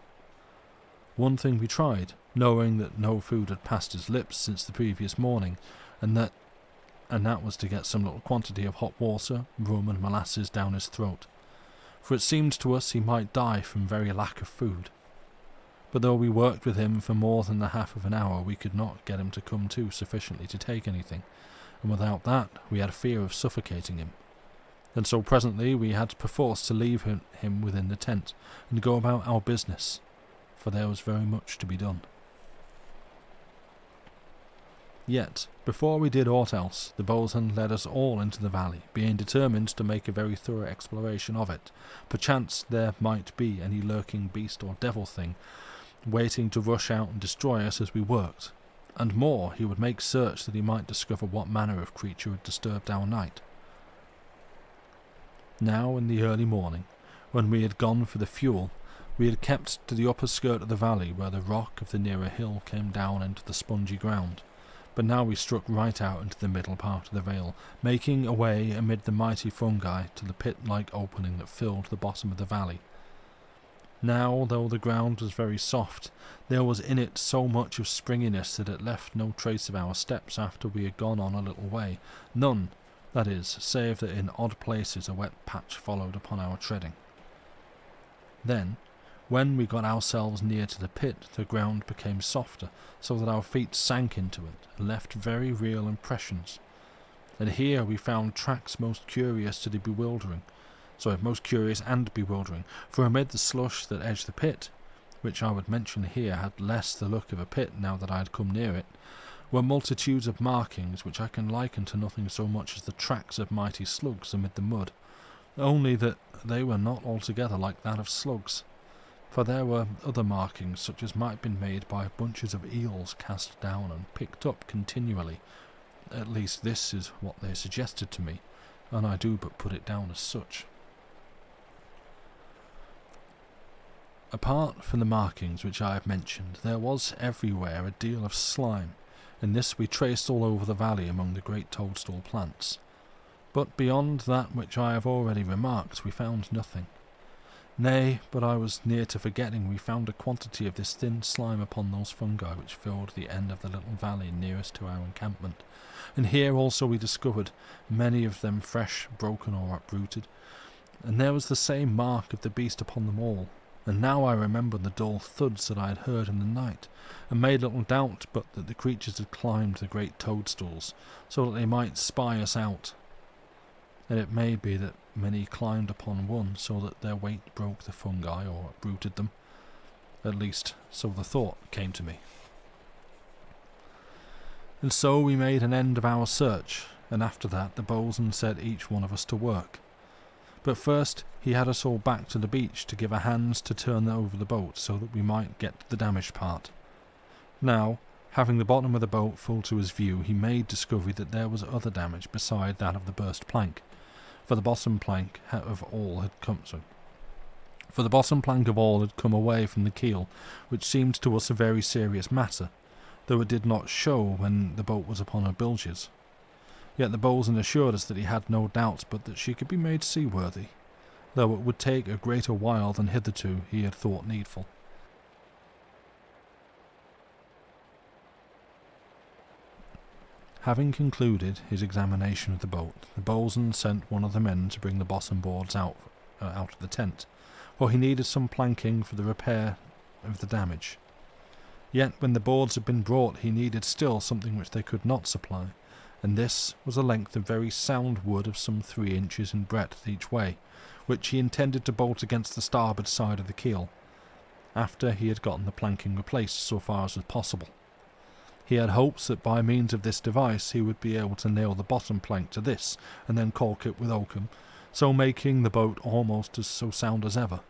A: One thing we tried, knowing that no food had passed his lips since the previous morning, and that was to get some little quantity of hot water, rum and molasses down his throat, for it seemed to us he might die from very lack of food. But though we worked with him for more than the half of an hour, we could not get him to come to sufficiently to take anything, and without that we had a fear of suffocating him. And so presently we had perforce to leave him within the tent, and go about our business, for there was very much to be done. Yet, before we did aught else, the boatswain led us all into the valley, being determined to make a very thorough exploration of it. Perchance there might be any lurking beast or devil thing, waiting to rush out and destroy us as we worked. And more, he would make search that he might discover what manner of creature had disturbed our night. Now, in the early morning, when we had gone for the fuel, we had kept to the upper skirt of the valley where the rock of the nearer hill came down into the spongy ground. But now we struck right out into the middle part of the vale, making a way amid the mighty fungi to the pit-like opening that filled the bottom of the valley. Now, though the ground was very soft, there was in it so much of springiness that it left no trace of our steps after we had gone on a little way, none, that is, save that in odd places a wet patch followed upon our treading. Then, when we got ourselves near to the pit, the ground became softer, so that our feet sank into it, and left very real impressions. And here we found tracks most curious and bewildering, for amid the slush that edged the pit, which I would mention here had less the look of a pit now that I had come near it, were multitudes of markings which I can liken to nothing so much as the tracks of mighty slugs amid the mud, only that they were not altogether like that of slugs. For there were other markings, such as might have been made by bunches of eels cast down and picked up continually. At least this is what they suggested to me, and I do but put it down as such. Apart from the markings which I have mentioned, there was everywhere a deal of slime, and this we traced all over the valley among the great toadstool plants. But beyond that which I have already remarked, we found nothing. Nay, but I was near to forgetting we found a quantity of this thin slime upon those fungi which filled the end of the little valley nearest to our encampment, and here also we discovered many of them fresh, broken or uprooted, and there was the same mark of the beast upon them all. And now I remembered the dull thuds that I had heard in the night, and made little doubt but that the creatures had climbed the great toadstools, so that they might spy us out. And it may be that many climbed upon one, so that their weight broke the fungi or uprooted them. At least, so the thought came to me. And so we made an end of our search, and after that the boatswain set each one of us to work. But first he had us all back to the beach to give a hand to turn over the boat so that we might get to the damaged part. Now, having the bottom of the boat full to his view, he made discovery that there was other damage beside that of the burst plank, for the bottom plank of all had come away from the keel, which seemed to us a very serious matter, though it did not show when the boat was upon her bilges. Yet the boatswain assured us that he had no doubts but that she could be made seaworthy, though it would take a greater while than hitherto he had thought needful. Having concluded his examination of the boat, the boatswain sent one of the men to bring the bottom boards out of the tent, for he needed some planking for the repair of the damage. Yet when the boards had been brought, he needed still something which they could not supply, and this was a length of very sound wood of some 3 inches in breadth each way, which he intended to bolt against the starboard side of the keel, after he had gotten the planking replaced so far as was possible. He had hopes that by means of this device he would be able to nail the bottom plank to this, and then caulk it with oakum, so making the boat almost as so sound as ever.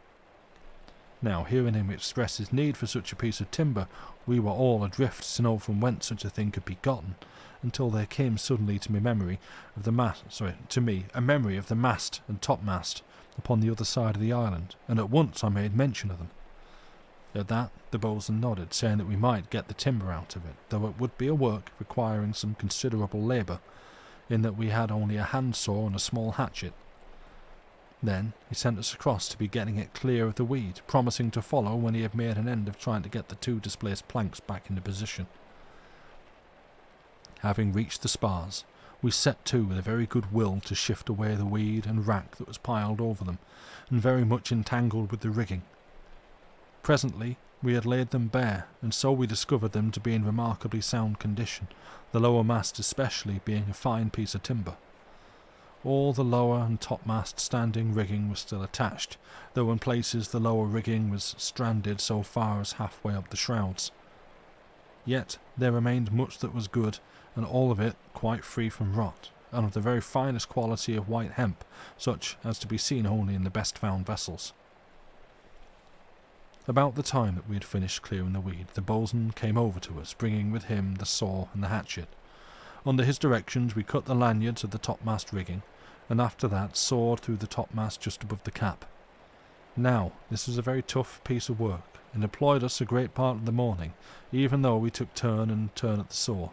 A: Now, hearing him express his need for such a piece of timber, we were all adrift to know from whence such a thing could be gotten, until there came suddenly to me a memory of the mast and topmast upon the other side of the island, and at once I made mention of them. At that the boatswain nodded, saying that we might get the timber out of it, though it would be a work requiring some considerable labour, in that we had only a handsaw and a small hatchet. Then he sent us across to be getting it clear of the weed, promising to follow when he had made an end of trying to get the 2 displaced planks back into position. Having reached the spars, we set to with a very good will to shift away the weed and wrack that was piled over them, and very much entangled with the rigging. Presently we had laid them bare, and so we discovered them to be in remarkably sound condition, the lower mast especially being a fine piece of timber. All the lower and topmast standing rigging was still attached, though in places the lower rigging was stranded so far as halfway up the shrouds. Yet there remained much that was good, and all of it quite free from rot, and of the very finest quality of white hemp, such as to be seen only in the best found vessels. About the time that we had finished clearing the weed, the boatswain came over to us, bringing with him the saw and the hatchet. Under his directions we cut the lanyards of the topmast rigging, and after that sawed through the topmast just above the cap. Now, this was a very tough piece of work, and employed us a great part of the morning, even though we took turn and turn at the saw.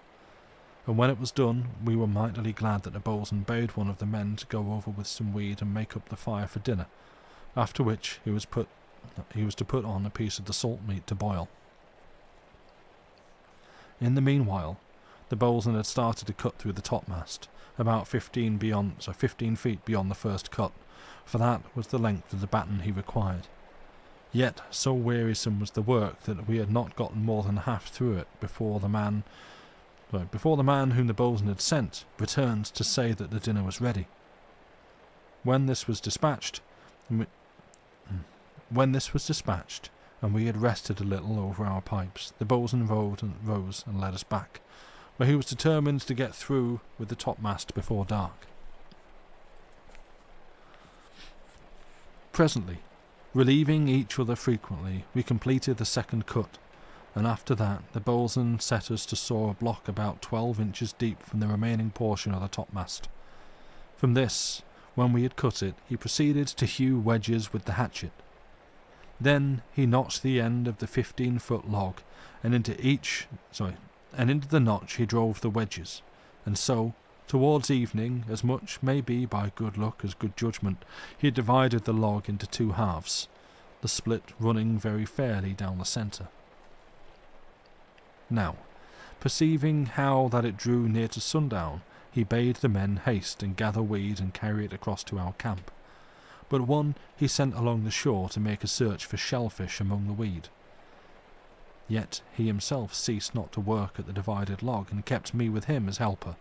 A: And when it was done, we were mightily glad that the boatswain bade one of the men to go over with some weed and make up the fire for dinner, after which he was to put on a piece of the salt meat to boil. In the meanwhile, the boatswain had started to cut through the topmast, about 15 feet beyond the first cut, for that was the length of the batten he required. Yet so wearisome was the work that we had not gotten more than half through it before the man whom the boatswain had sent returned to say that the dinner was ready. When this was dispatched, and we had rested a little over our pipes, the boatswain rose and led us back, where he was determined to get through with the topmast before dark. Presently, relieving each other frequently, we completed the second cut, and after that the boatswain set us to saw a block about 12 inches deep from the remaining portion of the topmast. From this, when we had cut it, he proceeded to hew wedges with the hatchet. Then he notched the end of the 15-foot log, and into the notch he drove the wedges, and so, towards evening, as much may be by good luck as good judgment, he divided the log into 2 halves, the split running very fairly down the centre. Now, perceiving how that it drew near to sundown, he bade the men haste and gather weed and carry it across to our camp. But one he sent along the shore to make a search for shellfish among the weed. Yet he himself ceased not to work at the divided log, and kept me with him as helper.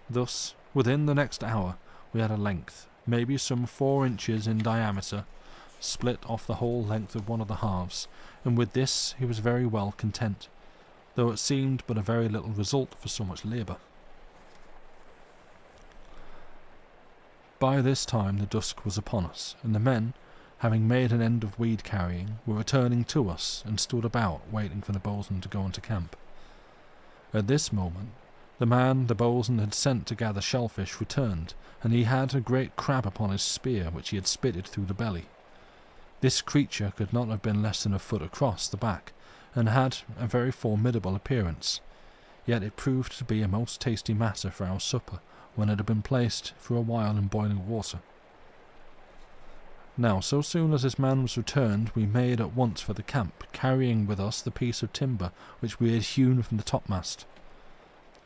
A: Thus, within the next hour, we had a length, maybe some 4 inches in diameter, split off the whole length of one of the halves, and with this he was very well content, though it seemed but a very little result for so much labour. By this time the dusk was upon us, and the men, having made an end of weed carrying, were returning to us, and stood about waiting for the boatswain to go into camp. At this moment, the man the boatswain had sent to gather shellfish returned, and he had a great crab upon his spear, which he had spitted through the belly. This creature could not have been less than a foot across the back, and had a very formidable appearance, yet it proved to be a most tasty matter for our supper, when it had been placed for a while in boiling water. Now, so soon as this man was returned, we made at once for the camp, carrying with us the piece of timber which we had hewn from the topmast.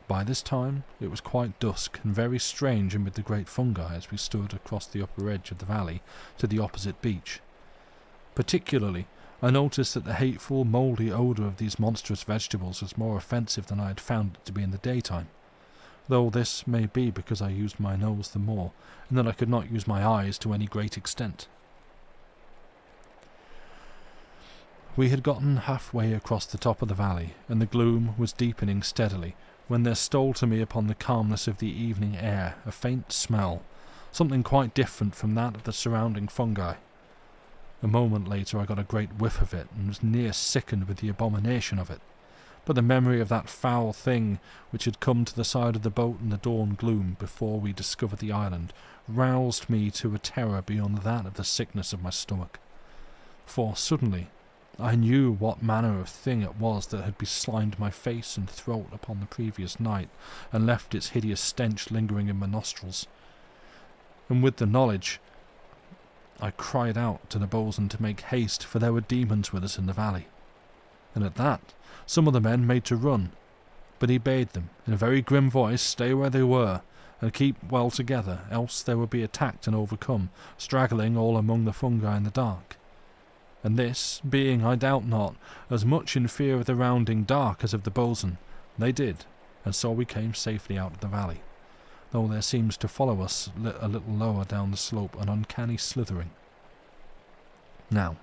A: By this time it was quite dusk, and very strange amid the great fungi as we stood across the upper edge of the valley to the opposite beach. Particularly, I noticed that the hateful, mouldy odour of these monstrous vegetables was more offensive than I had found it to be in the daytime, though this may be because I used my nose the more, and that I could not use my eyes to any great extent. We had gotten halfway across the top of the valley, and the gloom was deepening steadily, when there stole to me upon the calmness of the evening air a faint smell, something quite different from that of the surrounding fungi. A moment later I got a great whiff of it, and was near sickened with the abomination of it. But the memory of that foul thing which had come to the side of the boat in the dawn gloom before we discovered the island roused me to a terror beyond that of the sickness of my stomach. For suddenly I knew what manner of thing it was that had beslimed my face and throat upon the previous night, and left its hideous stench lingering in my nostrils. And with the knowledge, I cried out to the boatswain to make haste, for there were demons with us in the valley. And at that, some of the men made to run, but he bade them, in a very grim voice, stay where they were, and keep well together, else they would be attacked and overcome, straggling all among the fungi in the dark. And this, being, I doubt not, as much in fear of the rounding dark as of the boatswain, they did, and so we came safely out of the valley, though there seems to follow us a little lower down the slope an uncanny slithering. Now,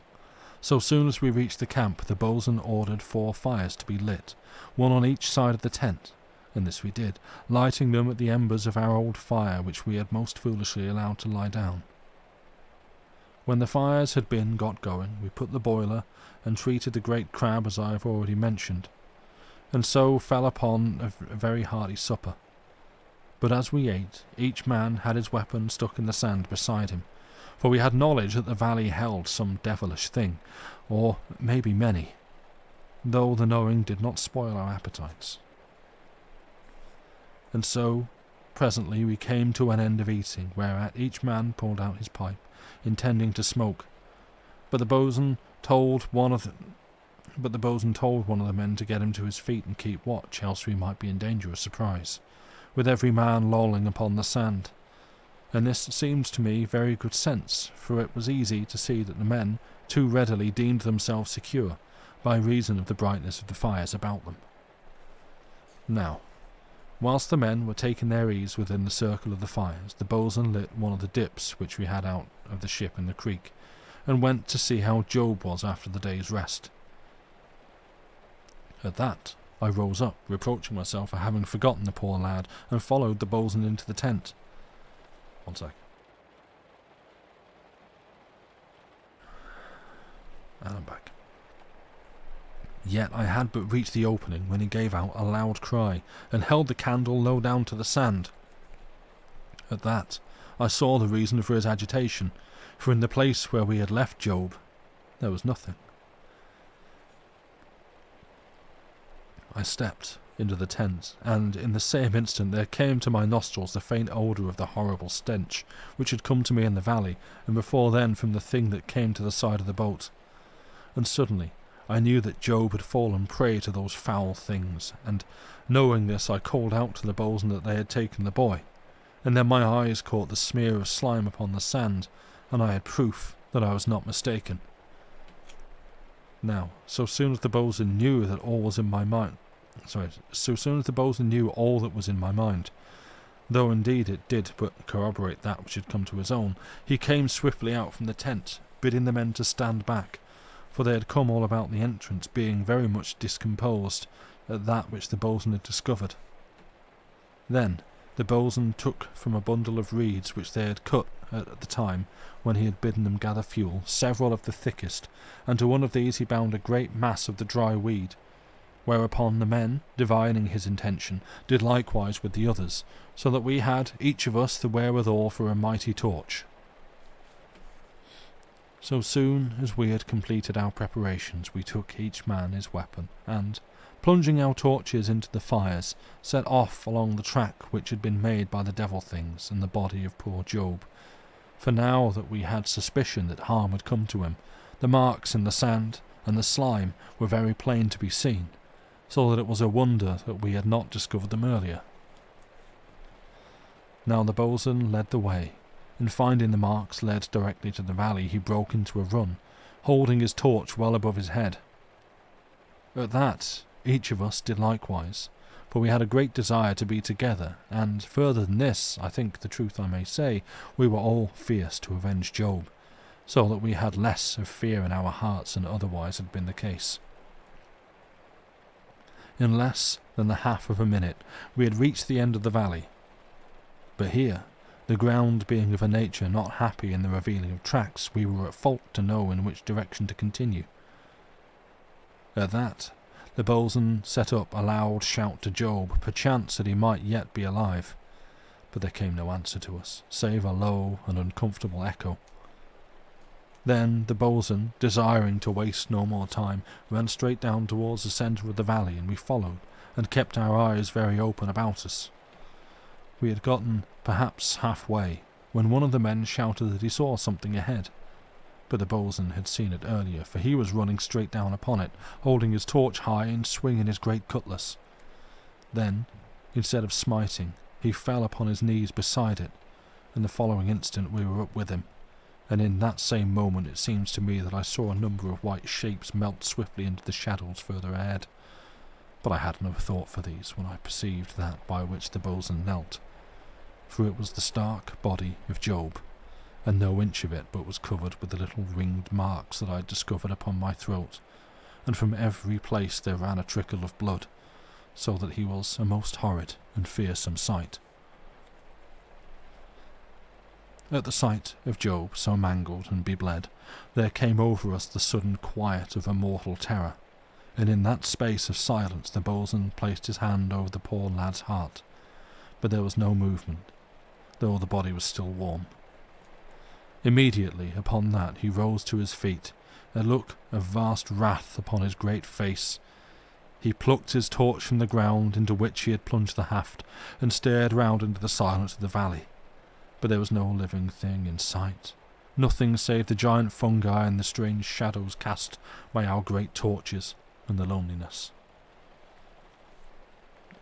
A: So soon as we reached the camp, the boatswain ordered 4 fires to be lit, one on each side of the tent, and this we did, lighting them at the embers of our old fire which we had most foolishly allowed to lie down. When the fires had been got going, we put the boiler and treated the great crab as I have already mentioned, and so fell upon a very hearty supper. But as we ate, each man had his weapon stuck in the sand beside him, for we had knowledge that the valley held some devilish thing, or maybe many, though the knowing did not spoil our appetites. And so, presently we came to an end of eating, whereat each man pulled out his pipe, intending to smoke, but the boatswain told one of the men to get him to his feet and keep watch, else we might be in danger of surprise, with every man lolling upon the sand. And this seemed to me very good sense, for it was easy to see that the men too readily deemed themselves secure, by reason of the brightness of the fires about them. Now, whilst the men were taking their ease within the circle of the fires, the boatswain lit one of the dips which we had out of the ship in the creek, and went to see how Job was after the day's rest. At that, I rose up, reproaching myself for having forgotten the poor lad, and followed the boatswain into the tent. 1 sec. And I'm back. Yet I had but reached the opening when he gave out a loud cry, and held the candle low down to the sand. At that, I saw the reason for his agitation, for in the place where we had left Job, there was nothing. I stepped into the tent, and in the same instant there came to my nostrils the faint odour of the horrible stench which had come to me in the valley, and before then from the thing that came to the side of the boat. And suddenly I knew that Job had fallen prey to those foul things, and knowing this I called out to the boatswain that they had taken the boy, and then my eyes caught the smear of slime upon the sand, and I had proof that I was not mistaken. Now, so soon as the boatswain knew all that was in my mind, though indeed it did but corroborate that which had come to his own, he came swiftly out from the tent, bidding the men to stand back, for they had come all about the entrance, being very much discomposed at that which the boatswain had discovered. Then the boatswain took from a bundle of reeds which they had cut at the time when he had bidden them gather fuel, several of the thickest, and to one of these he bound a great mass of the dry weed, whereupon the men, divining his intention, did likewise with the others, so that we had each of us the wherewithal for a mighty torch. So soon as we had completed our preparations, we took each man his weapon, and, plunging our torches into the fires, set off along the track which had been made by the devil things and the body of poor Job. For now that we had suspicion that harm had come to him, the marks in the sand and the slime were very plain to be seen, so that it was a wonder that we had not discovered them earlier. Now the boatswain led the way, and finding the marks led directly to the valley, he broke into a run, holding his torch well above his head. At that, each of us did likewise, for we had a great desire to be together, and further than this, I think the truth I may say, we were all fierce to avenge Job, so that we had less of fear in our hearts than otherwise had been the case. In less than the half of a minute we had reached the end of the valley, but here, the ground being of a nature not happy in the revealing of tracks, we were at fault to know in which direction to continue. At that, the boatswain set up a loud shout to Job, perchance that he might yet be alive, but there came no answer to us, save a low and uncomfortable echo. Then the boatswain, desiring to waste no more time, ran straight down towards the centre of the valley, and we followed, and kept our eyes very open about us. We had gotten perhaps halfway, when one of the men shouted that he saw something ahead, but the boatswain had seen it earlier, for he was running straight down upon it, holding his torch high and swinging his great cutlass. Then, instead of smiting, he fell upon his knees beside it, and the following instant we were up with him, and in that same moment it seems to me that I saw a number of white shapes melt swiftly into the shadows further ahead. But I had no thought for these when I perceived that by which the boatswain knelt, for it was the stark body of Job, and no inch of it but was covered with the little ringed marks that I had discovered upon my throat, and from every place there ran a trickle of blood, so that he was a most horrid and fearsome sight. At the sight of Job so mangled and bebled, there came over us the sudden quiet of a mortal terror, and in that space of silence the boatswain placed his hand over the poor lad's heart, but there was no movement, though the body was still warm. Immediately upon that he rose to his feet, a look of vast wrath upon his great face. He plucked his torch from the ground into which he had plunged the haft, and stared round into the silence of the valley. But there was no living thing in sight, nothing save the giant fungi and the strange shadows cast by our great torches, and the loneliness.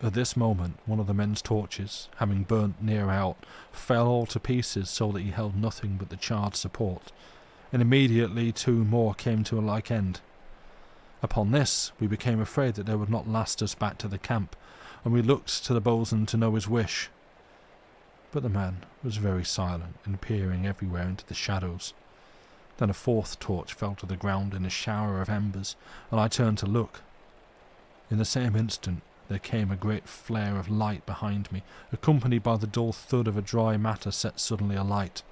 A: At this moment one of the men's torches, having burnt near out, fell all to pieces, so that he held nothing but the charred support, and immediately 2 more came to a like end. Upon this we became afraid that they would not last us back to the camp, and we looked to the boatswain to know his wish. But the man was very silent and peering everywhere into the shadows. Then a 4th torch fell to the ground in a shower of embers, and I turned to look. In the same instant there came a great flare of light behind me, accompanied by the dull thud of a dry matter set suddenly alight.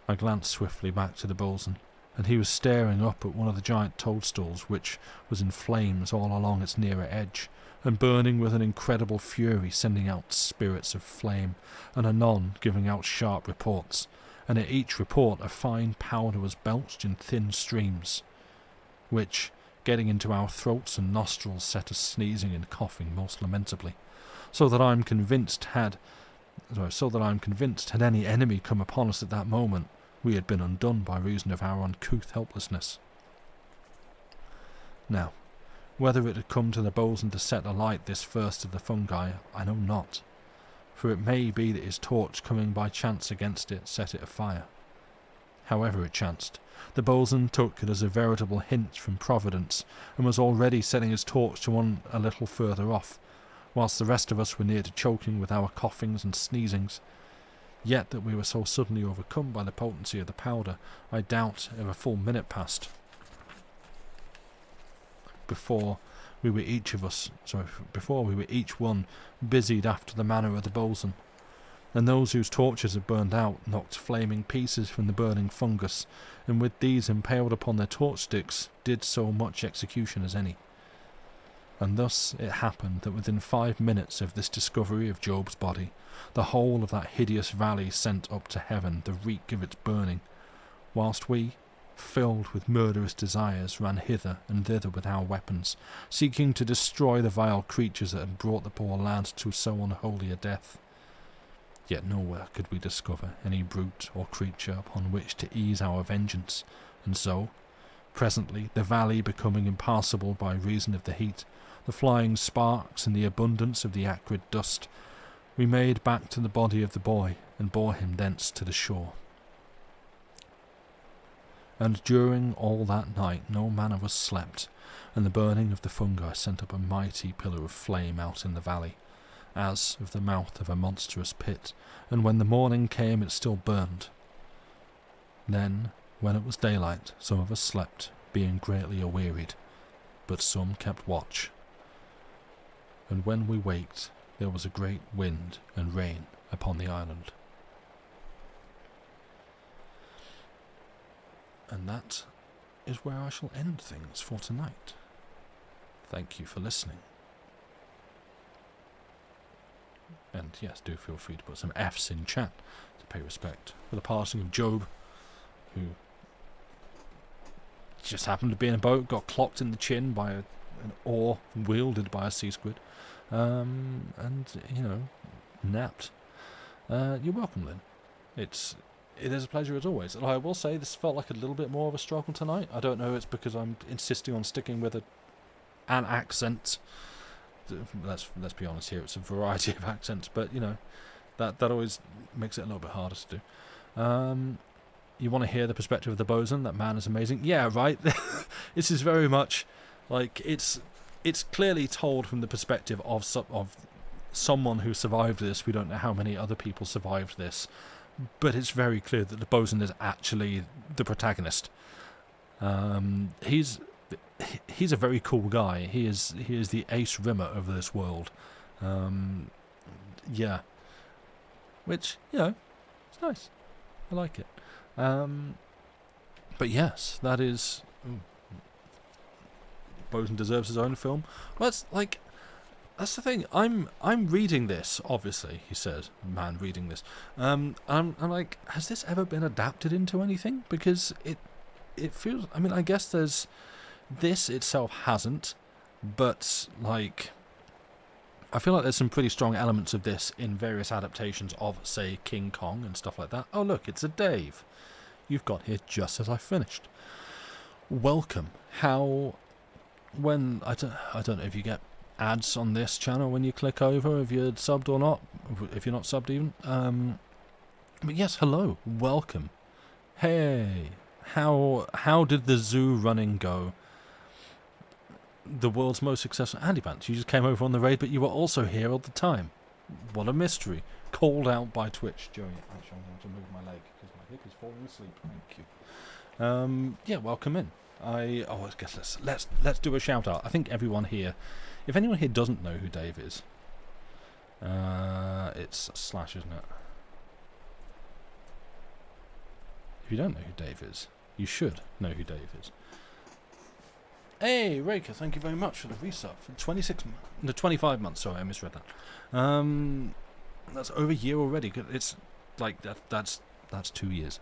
A: I glanced swiftly back to the boatswain, and he was staring up at one of the giant toadstools, which was in flames all along its nearer edge, and burning with an incredible fury, sending out spirits of flame, and anon giving out sharp reports, and at each report a fine powder was belched in thin streams, which, getting into our throats and nostrils, set us sneezing and coughing most lamentably, so that I'm convinced had any enemy come upon us at that moment, we had been undone by reason of our uncouth helplessness. Now, whether it had come to the boatswain to set alight this first of the fungi, I know not, for it may be that his torch coming by chance against it set it afire. However it chanced, the boatswain took it as a veritable hint from Providence, and was already setting his torch to one a little further off, whilst the rest of us were near to choking with our coughings and sneezings. Yet that we were so suddenly overcome by the potency of the powder, I doubt if a full minute passed before we were each one busied after the manner of the boatswain, and those whose torches had burned out knocked flaming pieces from the burning fungus, and with these impaled upon their torch sticks did so much execution as any. And thus it happened that within 5 minutes of this discovery of Job's body, the whole of that hideous valley sent up to heaven the reek of its burning, whilst we, filled with murderous desires, ran hither and thither with our weapons, seeking to destroy the vile creatures that had brought the poor lad to so unholy a death. Yet nowhere could we discover any brute or creature upon which to ease our vengeance, and so, presently, the valley becoming impassable by reason of the heat, the flying sparks, and the abundance of the acrid dust, we made back to the body of the boy, and bore him thence to the shore. And during all that night no man of us slept, and the burning of the fungi sent up a mighty pillar of flame out in the valley, as of the mouth of a monstrous pit, and when the morning came it still burned. Then, when it was daylight, some of us slept, being greatly awearied, but some kept watch. And when we waked, there was a great wind and rain upon the island. And that is where I shall end things for tonight. Thank you for listening. And yes, do feel free to put some F's in chat to pay respect for the passing of Job, who just happened to be in a boat, got clocked in the chin by an oar wielded by a sea squid, and, napped. You're welcome, Lynn. It is a pleasure as always. And I will say this felt like a little bit more of a struggle tonight. I don't know, it's because I'm insisting on sticking with an accent. Let's be honest here, it's a variety of accents, but that always makes it a little bit harder to do. You want to hear the perspective of the bosun? That man is amazing. Yeah, right. This is very much like it's clearly told from the perspective of someone who survived this. We don't know how many other people survived this, but it's very clear that the bosun is actually the protagonist. He's a very cool guy. He is the Ace Rimmer of this world. Yeah, which, it's nice. I like it. But yes, that is. Bosun deserves his own film. Well, that's the thing. I'm reading this, obviously, he said. Man, reading this. I'm like, has this ever been adapted into anything? Because it feels. I mean, I guess this itself hasn't, but like, I feel like there's some pretty strong elements of this in various adaptations of, say, King Kong and stuff like that. Oh look, it's a Dave. You've got here just as I finished. Welcome. When I don't know if you get ads on this channel when you click over, if you're subbed or not, if you're not subbed even. But yes, hello, welcome. Hey, how did the zoo running go? The world's most successful Andy Bants. You just came over on the raid, but you were also here all the time. What a mystery. Called out by Twitch. Joey, actually, I'm going to move my leg because my hip is falling asleep. Thank you. Yeah, welcome in. I guess let's do a shout out. I think everyone here, if anyone here doesn't know who Dave is, it's Slash, isn't it? If you don't know who Dave is, you should know who Dave is. Hey, Raker, thank you very much for the resub. 25 months. Sorry, I misread that. That's over a year already. It's like that's 2 years.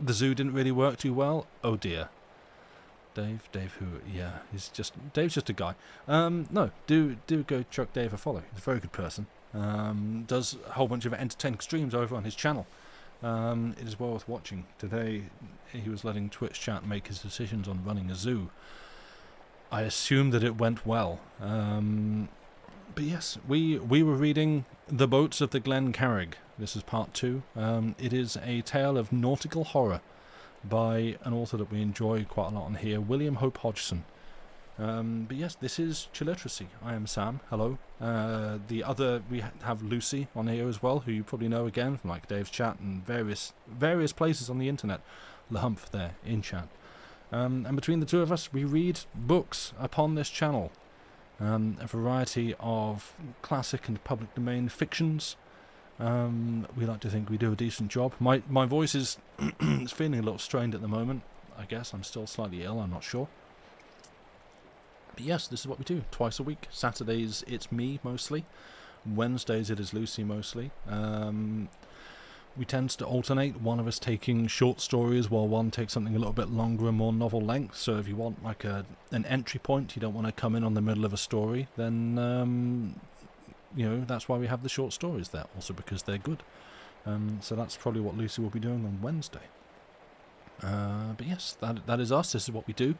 A: The zoo didn't really work too well. Oh dear. Dave, who? Yeah, Dave's just a guy. No, do go chuck Dave a follow. He's a very good person. Does a whole bunch of entertaining streams over on his channel. It is well worth watching. Today, he was letting Twitch chat make his decisions on running a zoo. I assume that it went well. But yes, we were reading The Boats of the Glen Carrig. This is part 2. It is a tale of nautical horror by an author that we enjoy quite a lot on here, William Hope Hodgson. But yes, this is Chilliteracy. I am Sam. Hello. We have Lucy on here as well, who you probably know again from like Dave's chat and various places on the internet. Lahumph there in chat. And between the two of us, we read books upon this channel. A variety of classic and public domain fictions. We like to think we do a decent job. My voice is feeling a little strained at the moment. I guess I'm still slightly ill, I'm not sure. But yes, this is what we do twice a week. Saturdays it's me mostly. Wednesdays it is Lucy mostly. We tend to alternate, one of us taking short stories while one takes something a little bit longer and more novel length. So if you want like an entry point, you don't want to come in on the middle of a story, then that's why we have the short stories there, also because they're good. So that's probably what Lucy will be doing on Wednesday. But yes, that is us. This is what we do.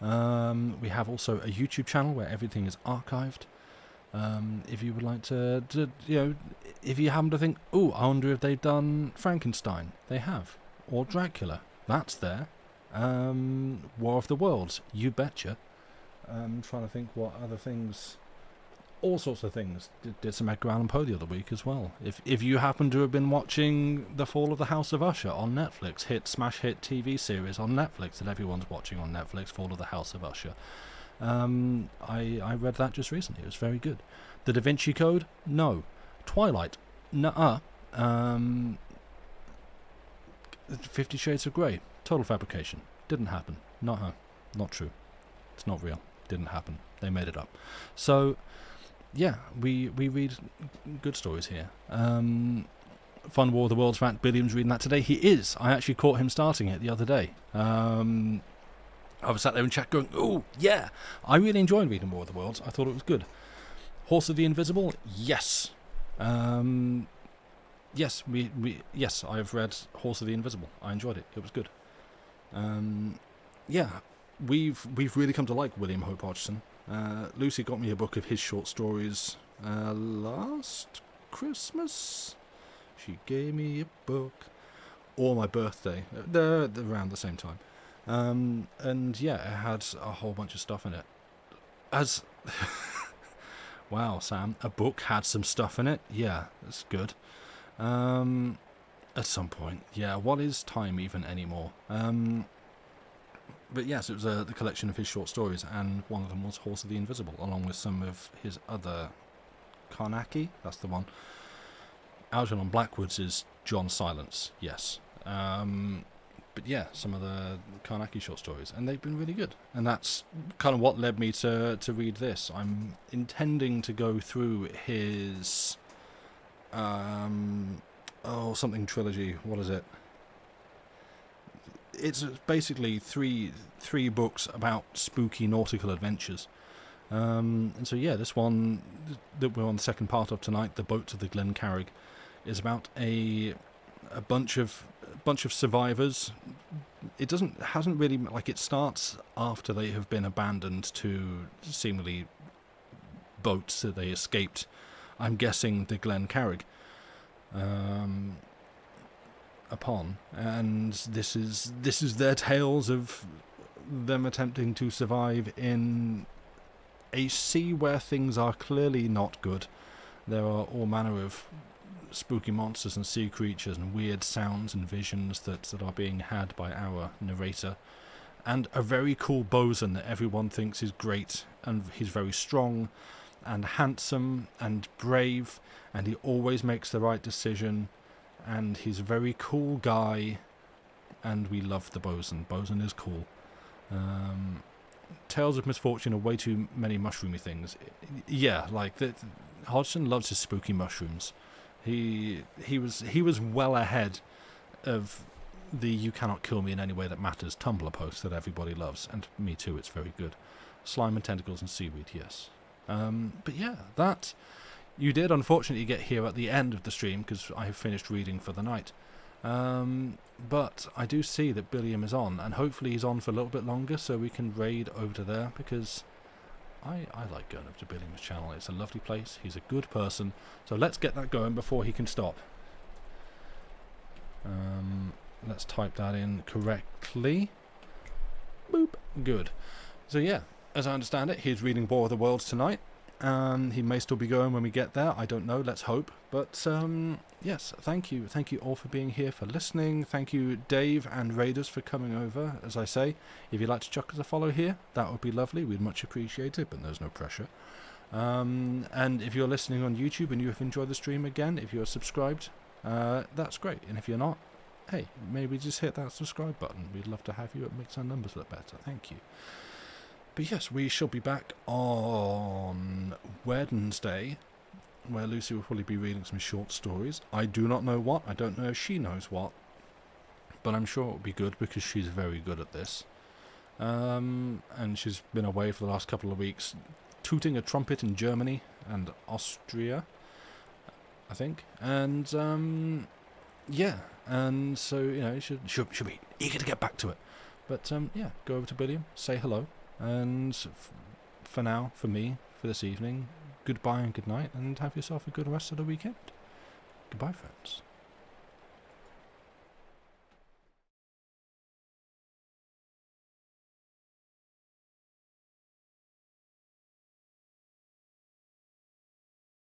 A: We have also a YouTube channel where everything is archived. If you would like to, if you happen to think, I wonder if they've done Frankenstein. They have. Or Dracula. That's there. War of the Worlds. You betcha. I'm trying to think what other things. All sorts of things. Did some Edgar Allan Poe the other week as well. If you happen to have been watching The Fall of the House of Usher on Netflix, smash hit TV series on Netflix that everyone's watching on Netflix, Fall of the House of Usher. I read that just recently. It was very good. The Da Vinci Code? No. Twilight? Nuh-uh. 50 Shades of Grey? Total fabrication. Didn't happen. Not true. It's not real. Didn't happen. They made it up. So, yeah, we read good stories here. Fun War of the Worlds fact, Billiam's reading that today. He is. I actually caught him starting it the other day. I was sat there in chat going, oh, yeah. I really enjoyed reading War of the Worlds. I thought it was good. Horse of the Invisible? Yes. Yes, yes, I've read Horse of the Invisible. I enjoyed it. It was good. Yeah, we've really come to like William Hope Hodgson. Lucy got me a book of his short stories last Christmas. She gave me a book. Or my birthday. They're around the same time. And yeah, it had a whole bunch of stuff in it. Wow, Sam, a book had some stuff in it? Yeah, that's good. At some point. Yeah, what is time even anymore? But yes, it was the collection of his short stories, and one of them was Horse of the Invisible, along with some of his other... Carnacki? That's the one. Algernon Blackwood's is John Silence, yes. But yeah, some of the Carnacki short stories, and they've been really good. And that's kind of what led me to read this. I'm intending to go through his... something trilogy. What is it? It's basically three books about spooky nautical adventures. And so yeah, this one that we're on the second part of tonight, The Boat of the Glen Carrig, is about a bunch of survivors. It hasn't really, like, it starts after they have been abandoned to seemingly boats that they escaped. I'm guessing the Glen Carrig. Upon, and this is their tales of them attempting to survive in a sea where things are clearly not good. There are all manner of spooky monsters and sea creatures and weird sounds and visions that are being had by our narrator, and a very cool bosun that everyone thinks is great, and he's very strong and handsome and brave, and he always makes the right decision. And he's a very cool guy, and we love the bosun. Bosun is cool. Tales of Misfortune are way too many mushroomy things. Yeah, like Hodgson loves his spooky mushrooms. He was well ahead of the "You Cannot Kill Me in Any Way That Matters" Tumblr post that everybody loves, and me too. It's very good. Slime and tentacles and seaweed, yes. But yeah, that. You did unfortunately get here at the end of the stream because I have finished reading for the night. But I do see that Billiam is on, and hopefully he's on for a little bit longer so we can raid over to there, because I like going over to Billiam's channel. It's a lovely place. He's a good person. So let's get that going before he can stop. Let's type that in correctly. Boop. Good. So yeah, as I understand it, he's reading War of the Worlds tonight. He may still be going when we get there. I don't know. Let's hope. But yes, thank you. Thank you all for being here, for listening. Thank you, Dave and Raiders, for coming over. As I say, if you'd like to chuck us a follow here, that would be lovely. We'd much appreciate it, but there's no pressure. And if you're listening on YouTube and you have enjoyed the stream again, if you're subscribed, that's great. And if you're not, hey, maybe just hit that subscribe button. We'd love to have you. It makes our numbers look better. Thank you. But yes, we shall be back on Wednesday, where Lucy will probably be reading some short stories. I do not know what. I don't know if she knows what. But I'm sure it will be good, because she's very good at this. And she's been away for the last couple of weeks, tooting a trumpet in Germany and Austria, I think. And, yeah. And so, you know, she'll be eager to get back to it. But, yeah, go over to Billiam, say hello. And for now, for me, for this evening, goodbye and good night, and have yourself a good rest of the weekend. Goodbye, friends.